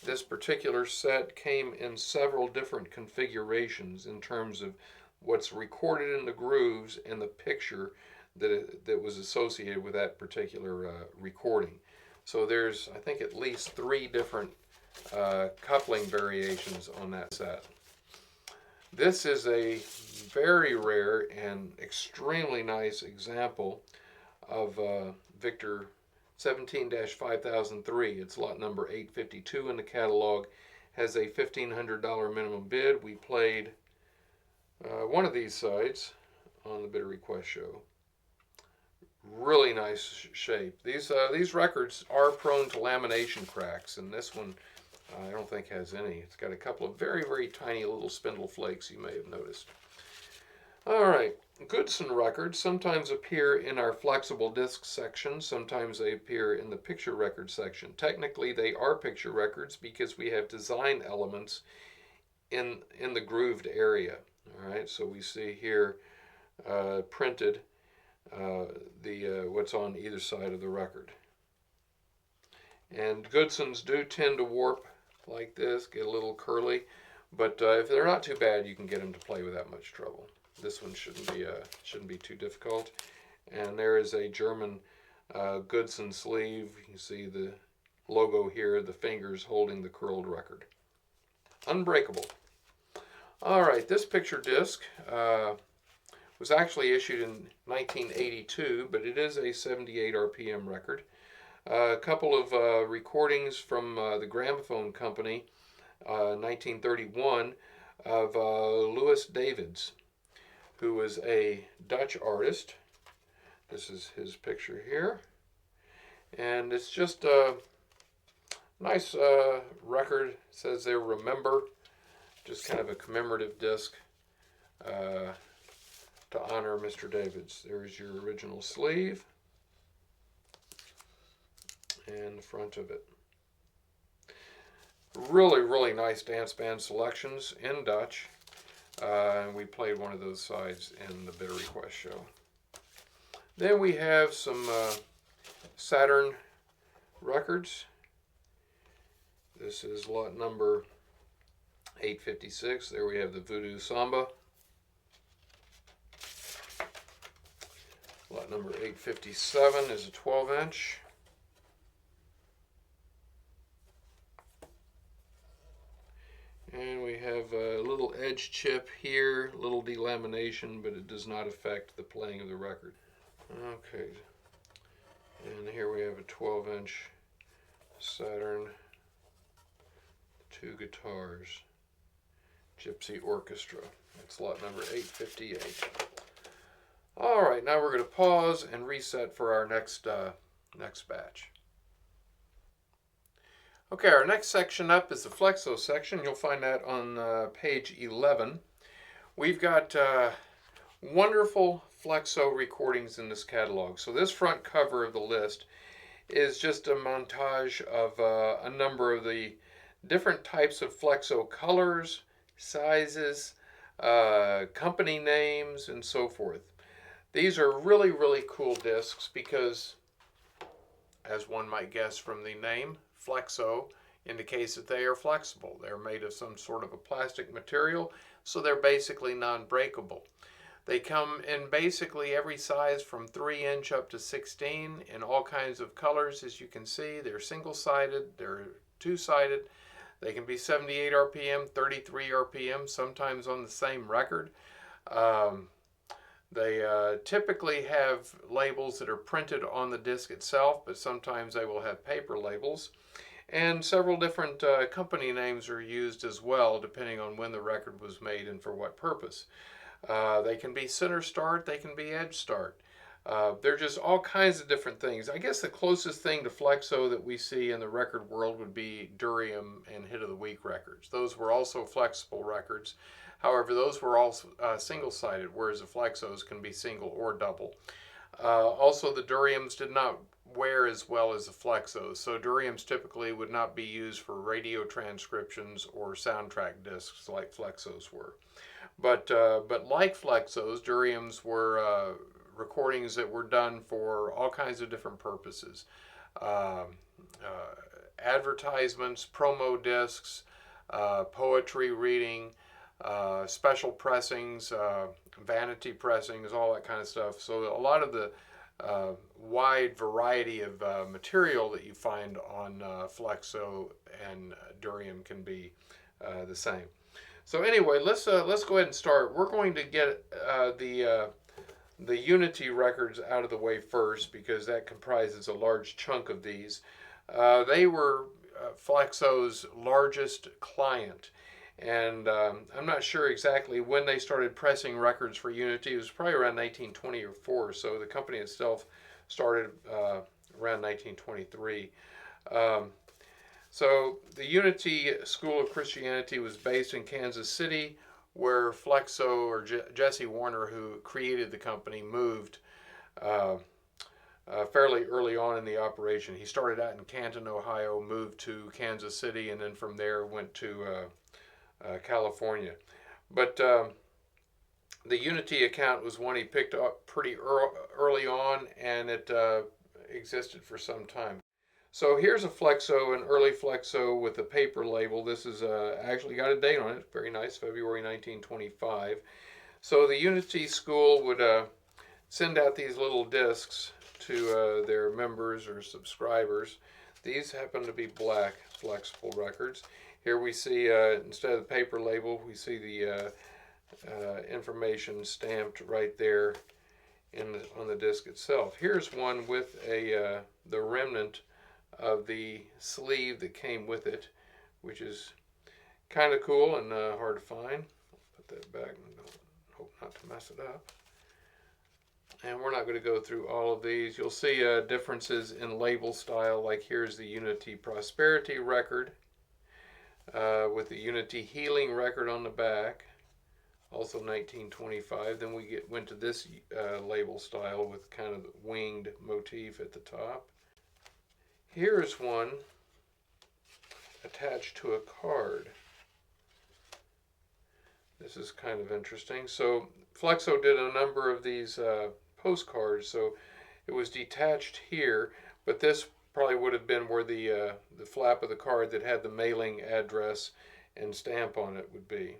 This particular set came in several different configurations in terms of what's recorded in the grooves and the picture that was associated with that particular recording. So there's, I think, at least 3 different coupling variations on that set. This is a very rare and extremely nice example of Victor 17-5003. It's lot number 852 in the catalog. Has a $1,500 minimum bid. We played one of these sides on the Bidder Request show. Really nice shape. These records are prone to lamination cracks, and this one I don't think has any. It's got a couple of very, very tiny little spindle flakes you may have noticed. All right, Goodson records sometimes appear in our flexible disc section. Sometimes they appear in the picture record section. Technically, they are picture records because we have design elements in the grooved area. All right, so we see here printed what's on either side of the record. And Goodsons do tend to warp like this, get a little curly, but if they're not too bad, you can get them to play without much trouble. This one shouldn't be too difficult. And there is a German Goodson sleeve. You can see the logo here, the fingers holding the curled record. Unbreakable. All right, this picture disc was actually issued in 1982, but it is a 78 RPM record. A couple of recordings from the Gramophone Company, 1931, of Louis Davids, who was a Dutch artist. This is his picture here. And it's just a nice record. It says there, Remember, just kind of a commemorative disc to honor Mr. Davids. There's your original sleeve and the front of it. Really, really nice dance band selections in Dutch. And we played one of those sides in the Bitter Request show. Then we have some Saturn records. This is lot number 856. There we have the Voodoo Samba. Lot number 857 is a 12-inch. And we have a little edge chip here, little delamination, but it does not affect the playing of the record. Okay, and here we have a 12-inch Saturn, 2 guitars, Gypsy Orchestra. That's lot number 858. All right, now we're going to pause and reset for our next batch. Okay, our next section up is the Flexo section. You'll find that on page 11. We've got wonderful Flexo recordings in this catalog. So this front cover of the list is just a montage of a number of the different types of Flexo colors, sizes, company names, and so forth. These are really, really cool discs because, as one might guess from the name, Flexo indicates that they are flexible. They're made of some sort of a plastic material, so they're basically non-breakable. They come in basically every size from 3-inch up to 16 in all kinds of colors. As you can see, they're single-sided, they're two-sided. They can be 78 RPM, 33 RPM, sometimes on the same record. They typically have labels that are printed on the disc itself, but sometimes they will have paper labels. And several different company names are used as well, depending on when the record was made and for what purpose. They can be center start, they can be edge start. They're just all kinds of different things. I guess the closest thing to Flexo that we see in the record world would be Durium and Hit of the Week records. Those were also flexible records. However, those were all single-sided, whereas the Flexos can be single or double. Also, the Duriums did not wear as well as the Flexos, so Duriums typically would not be used for radio transcriptions or soundtrack discs like Flexos were. But like Flexos, Duriums were recordings that were done for all kinds of different purposes. Advertisements, promo discs, poetry reading, special pressings, vanity pressings, all that kind of stuff. So a lot of the wide variety of material that you find on Flexo and Durium can be the same. So anyway, let's go ahead and start. We're going to get the Unity records out of the way first because that comprises a large chunk of these. They were Flexo's largest client. And I'm not sure exactly when they started pressing records for Unity. It was probably around 1920 or 4, so the company itself started around 1923. So the Unity School of Christianity was based in Kansas City, where Flexo, or Jesse Warner, who created the company, moved fairly early on in the operation. He started out in Canton, Ohio, moved to Kansas City, and then from there went to California. But the Unity account was one he picked up pretty early on, and it existed for some time. So here's a Flexo, an early Flexo with a paper label. This is actually got a date on it, very nice, February 1925. So the Unity School would send out these little discs to their members or subscribers. These happen to be black flexible records. Here we see, instead of the paper label, we see the information stamped right there on the disc itself. Here's one with the remnant of the sleeve that came with it, which is kind of cool and hard to find. Put that back and hope not to mess it up. And we're not going to go through all of these. You'll see differences in label style, like here's the Unity Prosperity record with the Unity Healing record on the back, also 1925. Then we went to this label style with kind of the winged motif at the top. Here's one attached to a card. This is kind of interesting. So Flexo did a number of these postcards, so it was detached here, but this probably would have been where the flap of the card that had the mailing address and stamp on it would be.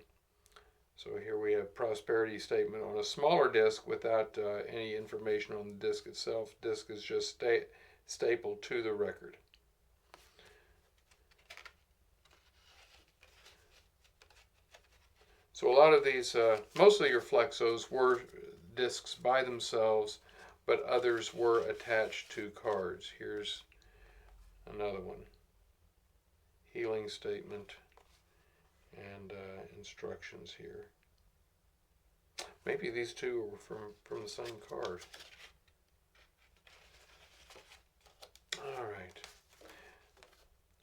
So here we have prosperity statement on a smaller disc without any information on the disc itself. Disc is just stapled to the record. So a lot of these, mostly your Flexos were discs by themselves, but others were attached to cards. Here's another one. Healing statement and instructions here. Maybe these two are from the same card. All right.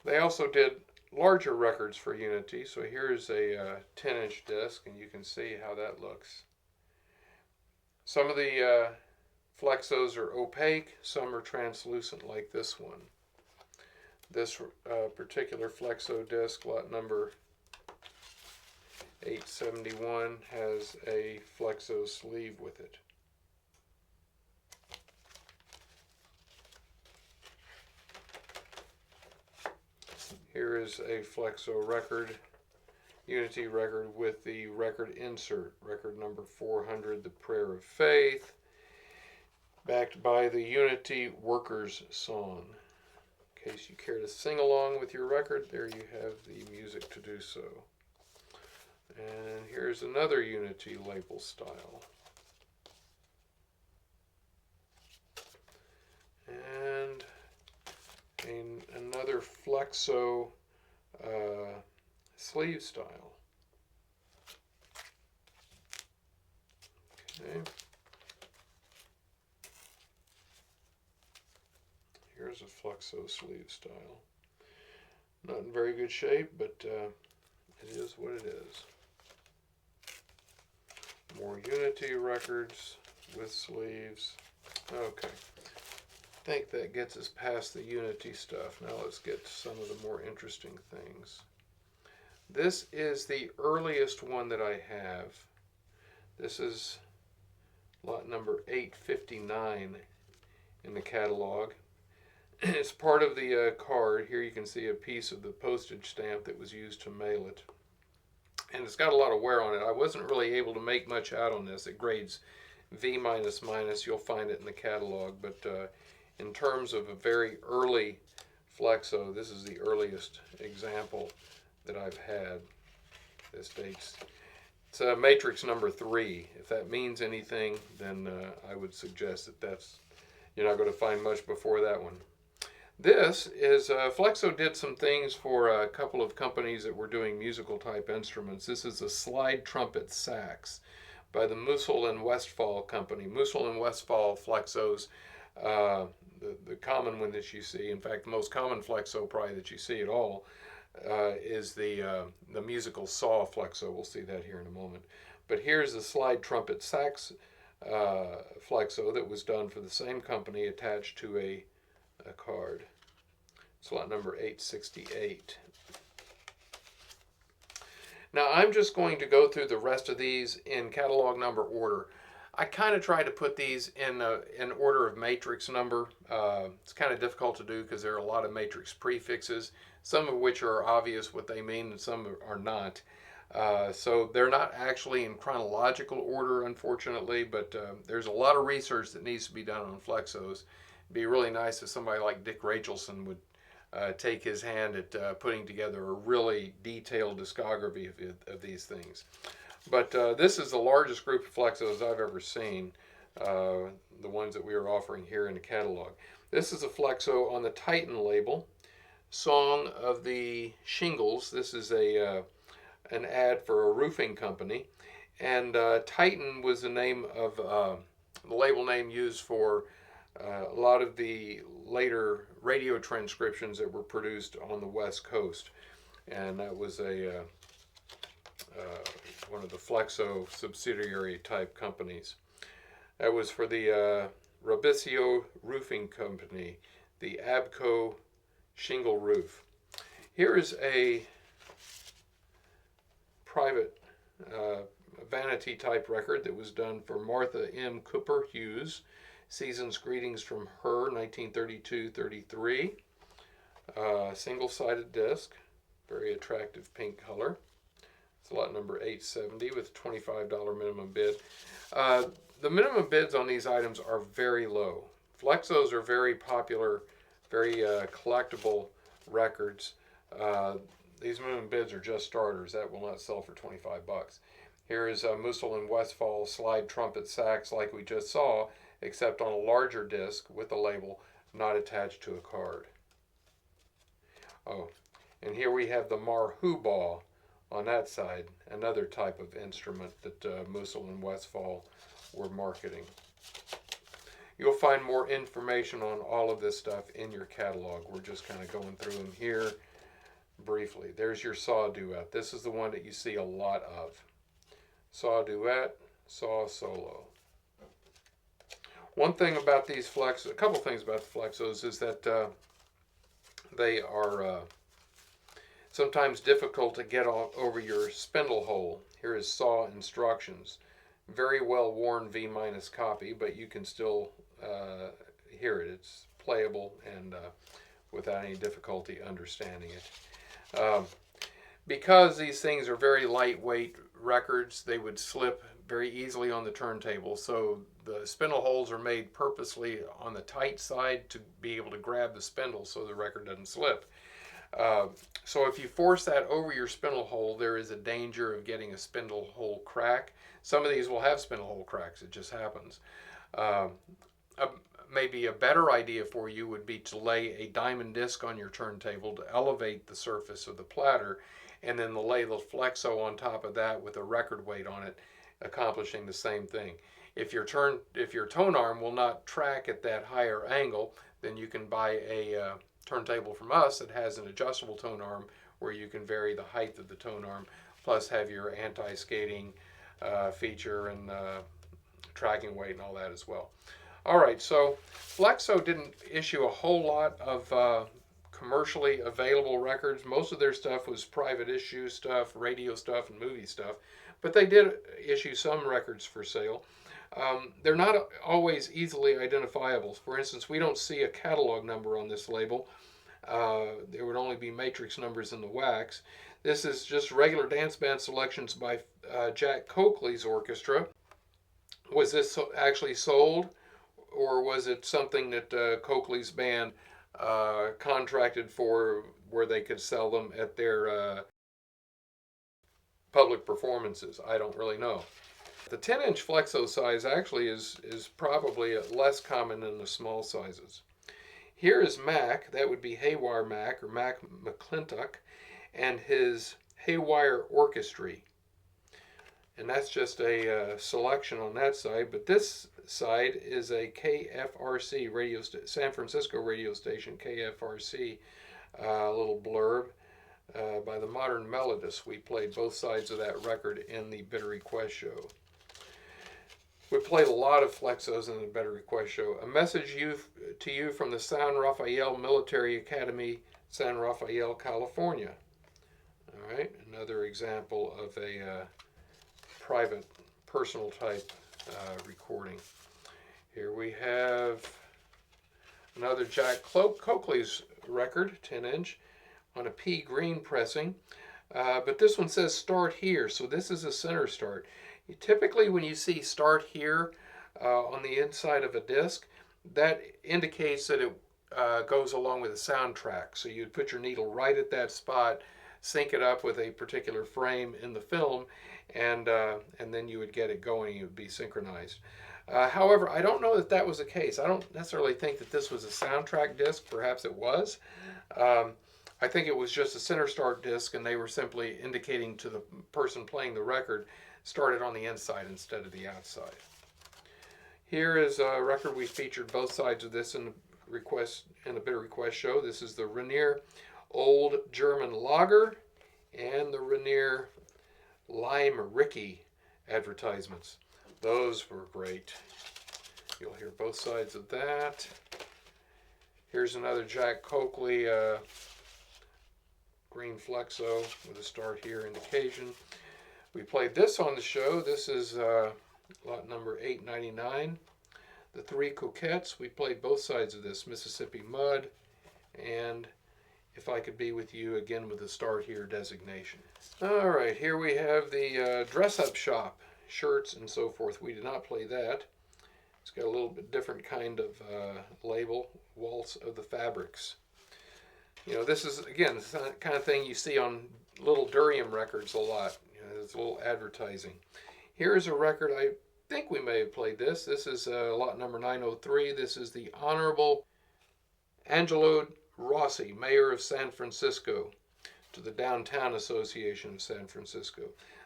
They also did larger records for Unity. So here's a 10-inch disc, and you can see how that looks. Some of the Flexos are opaque, some are translucent like this one. This particular Flexo disc, lot number 871, has a Flexo sleeve with it. Here is a Flexo record, Unity record with the record insert, record number 400, The Prayer of Faith, backed by the Unity Workers Song. In case you care to sing along with your record, there you have the music to do so. And here's another Unity label style. And another Flexo sleeve style. Okay. Here's a Flexo sleeve style. Not in very good shape, but it is what it is. More Unity records with sleeves. Okay. I think that gets us past the Unity stuff. Now let's get to some of the more interesting things. This is the earliest one that I have. This is lot number 859 in the catalog. It's part of the card. Here you can see a piece of the postage stamp that was used to mail it. And it's got a lot of wear on it. I wasn't really able to make much out on this. It grades V-. You'll find it in the catalog. But in terms of a very early Flexo, this is the earliest example that I've had. This dates. It's matrix number 3. If that means anything, then I would suggest that you're not going to find much before that one. This is, Flexo did some things for a couple of companies that were doing musical type instruments. This is a slide trumpet sax by the Musil and Westphal company. Musil and Westphal Flexos, the common one that you see, in fact the most common Flexo probably that you see at all, is the musical saw Flexo. We'll see that here in a moment. But here's the slide trumpet sax Flexo that was done for the same company, attached to a card. It's lot number 868. Now I'm just going to go through the rest of these in catalog number order. I kind of try to put these in order of matrix number. It's kind of difficult to do because there are a lot of matrix prefixes, some of which are obvious what they mean and some are not. So they're not actually in chronological order, unfortunately, but there's a lot of research that needs to be done on Flexos. It'd be really nice if somebody like Dick Rachelson would take his hand at putting together a really detailed discography of these things. But this is the largest group of Flexos I've ever seen, the ones that we are offering here in the catalog. This is a Flexo on the Titan label, Song of the Shingles. This is an ad for a roofing company. And Titan was the name of the label name used for a lot of the later radio transcriptions that were produced on the West Coast. And that was one of the Flexo subsidiary type companies. That was for the Robicio Roofing Company, the Abco shingle roof. Here is a private vanity type record that was done for Martha M. Cooper Hughes. Season's Greetings from Her, 1932-33. Single-sided disc, very attractive pink color. It's lot number 870 with $25 minimum bid. The minimum bids on these items are very low. Flexos are very popular, very collectible records. These minimum bids are just starters. That will not sell for 25 bucks. Here is Musil and Westphal slide trumpet sax like we just saw, except on a larger disc with a label not attached to a card. Oh, and here we have the marhuba on that side, another type of instrument that Musil and Westphal were marketing. You'll find more information on all of this stuff in your catalog. We're just kind of going through them here briefly. There's your saw duet. This is the one that you see a lot of. Saw duet, saw solo. One thing about these Flexos, a couple things about the Flexos is that they are sometimes difficult to get over your spindle hole. Here is saw instructions. Very well worn V- copy, but you can still hear it. It's playable and without any difficulty understanding it. Because these things are very lightweight records, they would slip very easily on the turntable. So the spindle holes are made purposely on the tight side to be able to grab the spindle so the record doesn't slip. So if you force that over your spindle hole, there is a danger of getting a spindle hole crack. Some of these will have spindle hole cracks. It just happens. Maybe a better idea for you would be to lay a diamond disc on your turntable to elevate the surface of the platter, and then lay the Flexo on top of that with a record weight on it, accomplishing the same thing. If your tone arm will not track at that higher angle, then you can buy a turntable from us that has an adjustable tone arm where you can vary the height of the tone arm, plus have your anti-skating feature and tracking weight and all that as well. All right, so Flexo didn't issue a whole lot of commercially available records. Most of their stuff was private issue stuff, radio stuff, and movie stuff, but they did issue some records for sale. They're not always easily identifiable. For instance, we don't see a catalog number on this label. There would only be matrix numbers in the wax. This is just regular dance band selections by Jack Coakley's orchestra. Was this actually sold, or was it something that Coakley's band contracted for where they could sell them at their public performances? I don't really know. The 10-inch Flexo size actually is probably less common than the small sizes. Here is Mac, that would be Haywire Mac, or Mac McClintock, and his Haywire Orchestra. And that's just a selection on that side, but this side is a KFRC radio San Francisco radio station, KFRC, little blurb by the Modern Melodists. We played both sides of that record in the Bitter Request show. We played a lot of Flexos in the Better Request show. A message to you from the San Rafael Military Academy, San Rafael, California. All right, another example of a private, personal type recording. Here we have another Jack Coakley's record, 10-inch, on a pea green pressing. But this one says start here, so this is a center start. Typically when you see start here on the inside of a disc, that indicates that it goes along with a soundtrack. So you'd put your needle right at that spot sync it up with a particular frame in the film, and then you would get it going. It would be synchronized. However, I don't know that that was the case. I don't necessarily think that this was a soundtrack disc. Perhaps it was. Um, I think it was just a center start disc, and they were simply indicating to the person playing the record, start it on the inside instead of the outside. Here is a record we featured both sides of this in the Bitter Request show. This is the Rainier Old German Lager and the Rainier Lime Ricky advertisements. Those were great. You'll hear both sides of that. Here's another Jack Coakley green Flexo with a start here indication. We played this on the show. This is lot number 899. The Three Coquettes. We played both sides of this, Mississippi Mud and If I Could Be With You, again with the start here designation. All right, here we have the dress-up shop, shirts and so forth. We did not play that. It's got a little bit different kind of label, Waltz of the Fabrics. You know, this is, again, the kind of thing you see on little Durium records a lot. You know, there's a little advertising. Here is a record, I think we may have played this. This is lot number 903. This is the Honorable Angelo Rossi, Mayor of San Francisco, to the Downtown Association of San Francisco.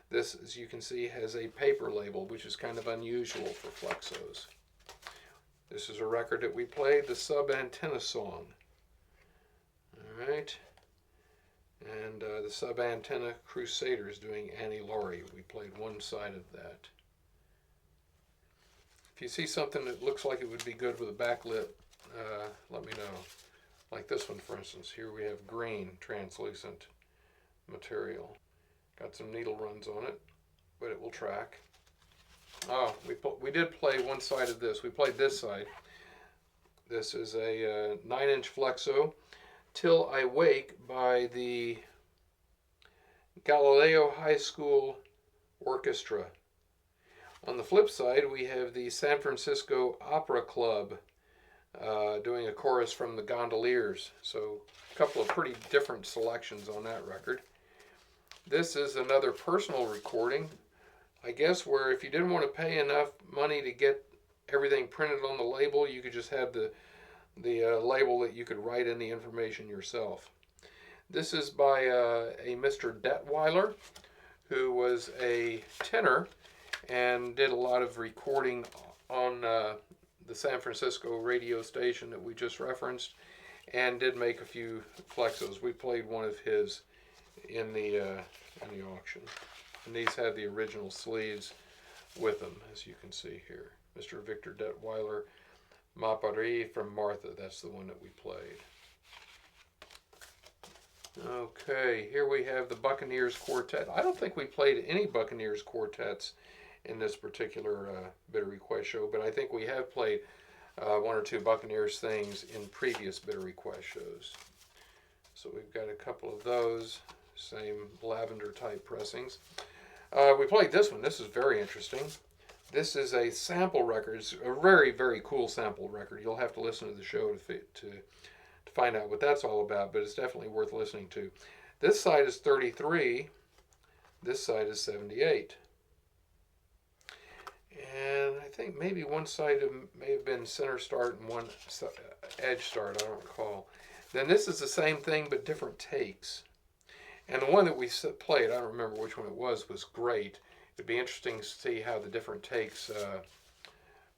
This, as you can see, has a paper label, which is kind of unusual for Flexos. This is a record that we played, the Sub-Antenna Song. All right. And the Sub-Antenna Crusaders doing Annie Laurie. We played one side of that. If you see something that looks like it would be good with a backlit, let me know. Like this one, for instance. Here we have green, translucent material. Got some needle runs on it, but it will track. Oh, we did play one side of this. We played this side. This is a 9-inch Flexo, Till I Wake by the Galileo High School Orchestra. On the flip side, we have the San Francisco Opera Club doing a chorus from the Gondoliers. So a couple of pretty different selections on that record. This is another personal recording, I guess, where if you didn't want to pay enough money to get everything printed on the label, you could just have the label that you could write in the information yourself. This is by a Mr. Detweiler, who was a tenor and did a lot of recording on the San Francisco radio station that we just referenced, and did make a few Flexos. We played one of his in the auction, and these had the original sleeves with them, as you can see here. Mr. Victor Detweiler, Ma Paris from Martha, that's the one that we played. Okay, here we have the Buccaneers Quartet. I don't think we played any Buccaneers Quartets in this particular Bitter Request show, but I think we have played one or two Buccaneers things in previous Bitter Request shows. So we've got a couple of those, same lavender type pressings. We played this one. This is very interesting. This is a sample record. It's a very, very cool sample record. You'll have to listen to the show to find out what that's all about, but it's definitely worth listening to. This side is 33. This side is 78. And I think maybe one side may have been center start and one edge start. I don't recall. Then this is the same thing, but different takes. And the one that we played, I don't remember which one it was great. It'd be interesting to see how the different takes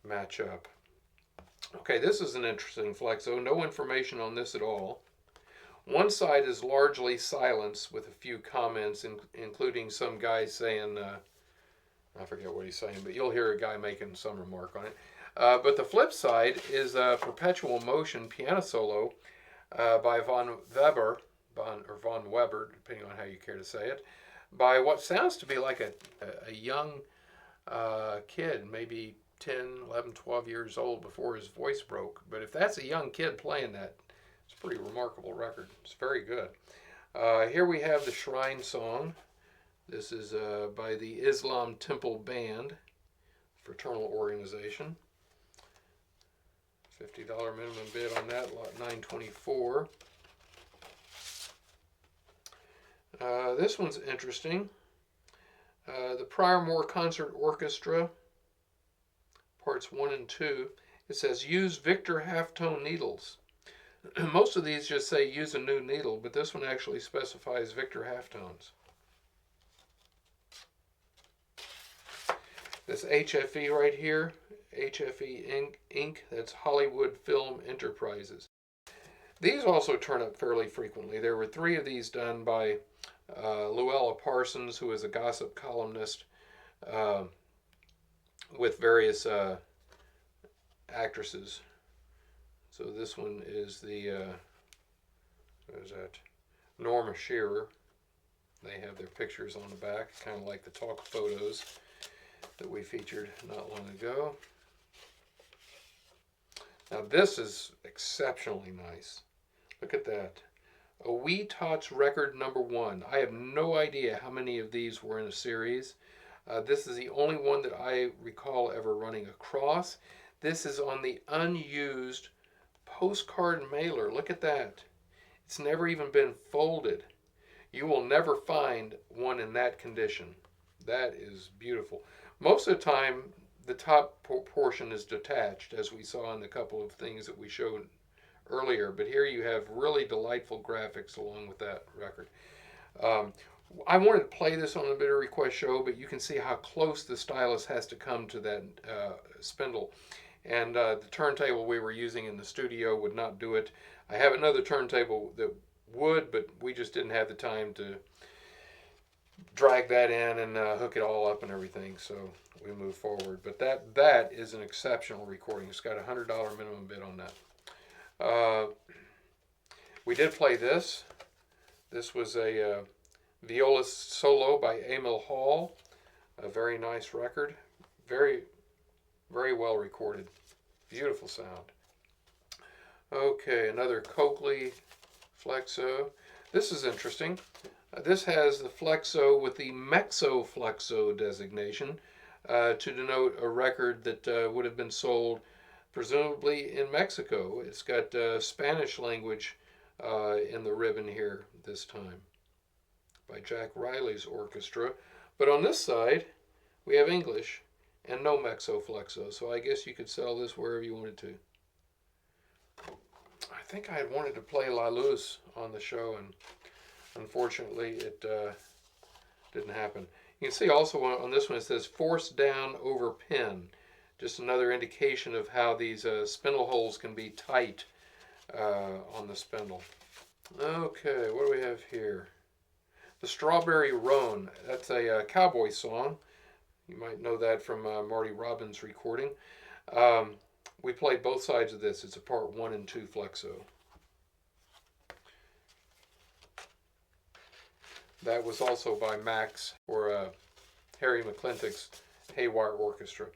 match up. Okay, this is an interesting Flexo. No information on this at all. One side is largely silence with a few comments, including some guy saying, I forget what he's saying, but you'll hear a guy making some remark on it. But the flip side is a perpetual motion piano solo by Von Weber, depending on how you care to say it, by what sounds to be like a young kid, maybe 10, 11, 12 years old before his voice broke. But if that's a young kid playing that, it's a pretty remarkable record. It's very good. Here we have the Shrine Song. This is by the Islam Temple Band, fraternal organization. $50 minimum bid on that, lot 924. This one's interesting. The Priormore Concert Orchestra, parts 1 and 2. It says use Victor halftone needles. Most of these just say use a new needle, but this one actually specifies Victor halftones. This HFE right here, HFE Inc., that's Hollywood Film Enterprises. These also turn up fairly frequently. There were 3 of these done by Luella Parsons, who is a gossip columnist with various actresses. So this one is the, what is that? Norma Shearer. They have their pictures on the back, kind of like the talk photos that we featured not long ago. Now this is exceptionally nice. Look at that. A Wee Tots record number 1. I have no idea how many of these were in a series. This is the only one that I recall ever running across. This is on the unused postcard mailer. Look at that. It's never even been folded. You will never find one in that condition. That is beautiful. Most of the time, the top portion is detached, as we saw in the couple of things that we showed earlier. But here you have really delightful graphics along with that record. I wanted to play this on the Bitter Request show, but you can see how close the stylus has to come to that spindle. And the turntable we were using in the studio would not do it. I have another turntable that would, but we just didn't have the time to drag that in and hook it all up and everything, so we moved forward. But that is an exceptional recording. It's got a $100 minimum bid on that. We did play this. This was a viola solo by Emil Hall. A very nice record. Very, very well recorded. Beautiful sound. Okay, another Coakley Flexo. This is interesting. This has the Flexo with the Mexo Flexo designation to denote a record that would have been sold presumably in Mexico. It's got Spanish language in the ribbon here this time by Jack Riley's orchestra. But on this side, we have English and no Mexo Flexo. So I guess you could sell this wherever you wanted to. I think I had wanted to play La Luz on the show, and unfortunately it didn't happen. You can see also on this one it says force down over pin. Just another indication of how these spindle holes can be tight on the spindle. Okay, what do we have here? The Strawberry Roan. That's a cowboy song. You might know that from Marty Robbins' recording. We played both sides of this. It's a part 1 and 2 Flexo. That was also by Max or Harry McClintock's Haywire Orchestra.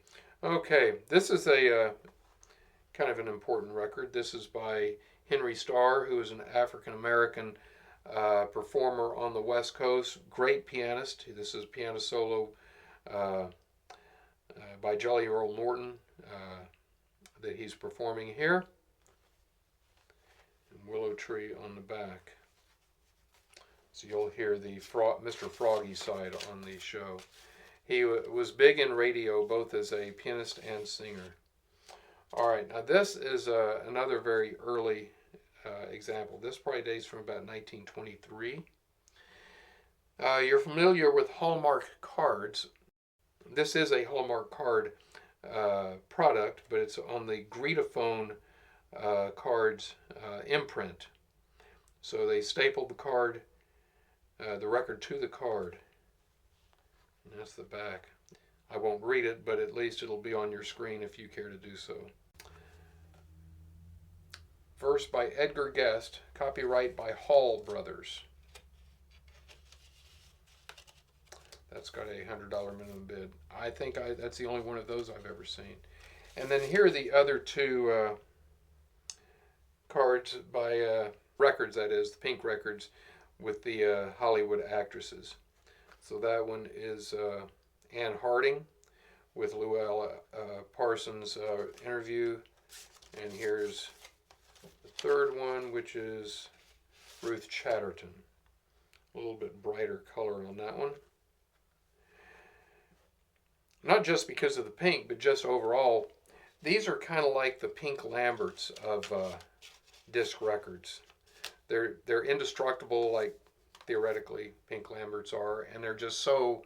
Okay, this is a kind of an important record. This is by Henry Starr, who is an African-American performer on the West Coast. Great pianist. This is piano solo by Jolly Earl Norton that he's performing here. And Willow Tree on the back. So you'll hear the Mr. Froggy side on the show. He was big in radio, both as a pianist and singer. All right, now this is another very early example. This probably dates from about 1923. You're familiar with Hallmark cards. This is a Hallmark card product, but it's on the Gretaphone cards imprint. So they stapled the card, the record to the card. And that's the back. I won't read it, but at least it'll be on your screen if you care to do so. Verse by Edgar Guest, copyright by Hall Brothers. That's got a $100 minimum bid. I think that's the only one of those I've ever seen. And then here are the other two cards by records, that is, the pink records with the Hollywood actresses. So that one is Anne Harding with Luella Parsons' interview. And here's the third one, which is Ruth Chatterton. A little bit brighter color on that one. Not just because of the pink, but just overall. These are kind of like the pink Lamberts of disc records. They're indestructible, like theoretically Pink Lamberts are, and they're just so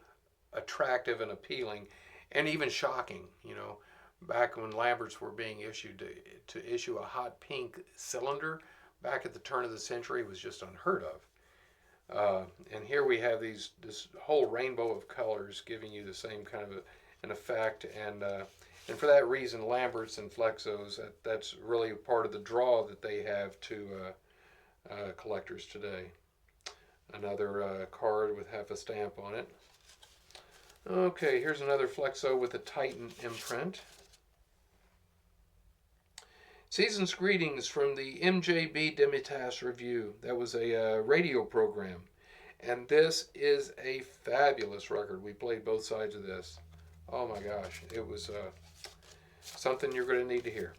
attractive and appealing, and even shocking. You know, back when Lamberts were being issued to issue a hot pink cylinder back at the turn of the century was just unheard of. And here we have this whole rainbow of colors giving you the same kind of an effect, and for that reason, Lamberts and Flexos, that's really part of the draw that they have to collectors today. Another card with half a stamp on it. Okay, here's another Flexo with a Titan imprint. Season's greetings from the MJB Demitas Review. That was a radio program. And this is a fabulous record. We played both sides of this. Oh my gosh, it was something you're going to need to hear.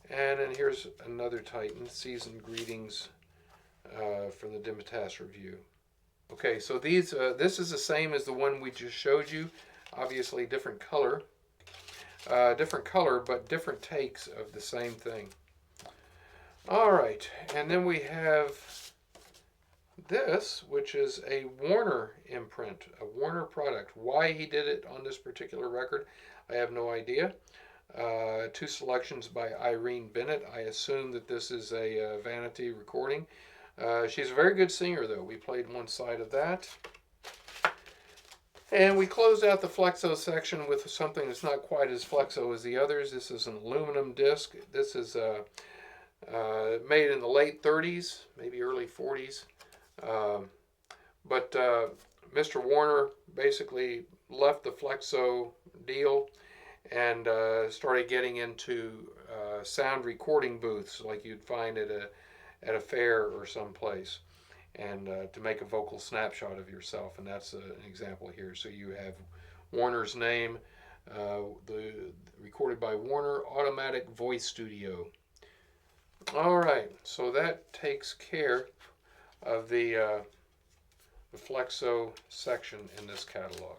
And then here's another Titan, Season Greetings from the Demitas Review. Okay, so this is the same as the one we just showed you. Obviously different color. But different takes of the same thing. All right, and then we have this, which is a Warner imprint, a Warner product. Why he did it on this particular record, I have no idea. Two selections by Irene Bennett. I assume that this is a vanity recording. She's a very good singer, though. We played one side of that. And we closed out the Flexo section with something that's not quite as Flexo as the others. This is an aluminum disc. This is made in the late 30s, maybe early 40s. But Mr. Warner basically left the Flexo deal and started getting into sound recording booths like you'd find at a fair or someplace, and to make a vocal snapshot of yourself, and that's an example here. So you have Warner's name, recorded by Warner Automatic Voice Studio. All right, so that takes care of the Flexo section in this catalog.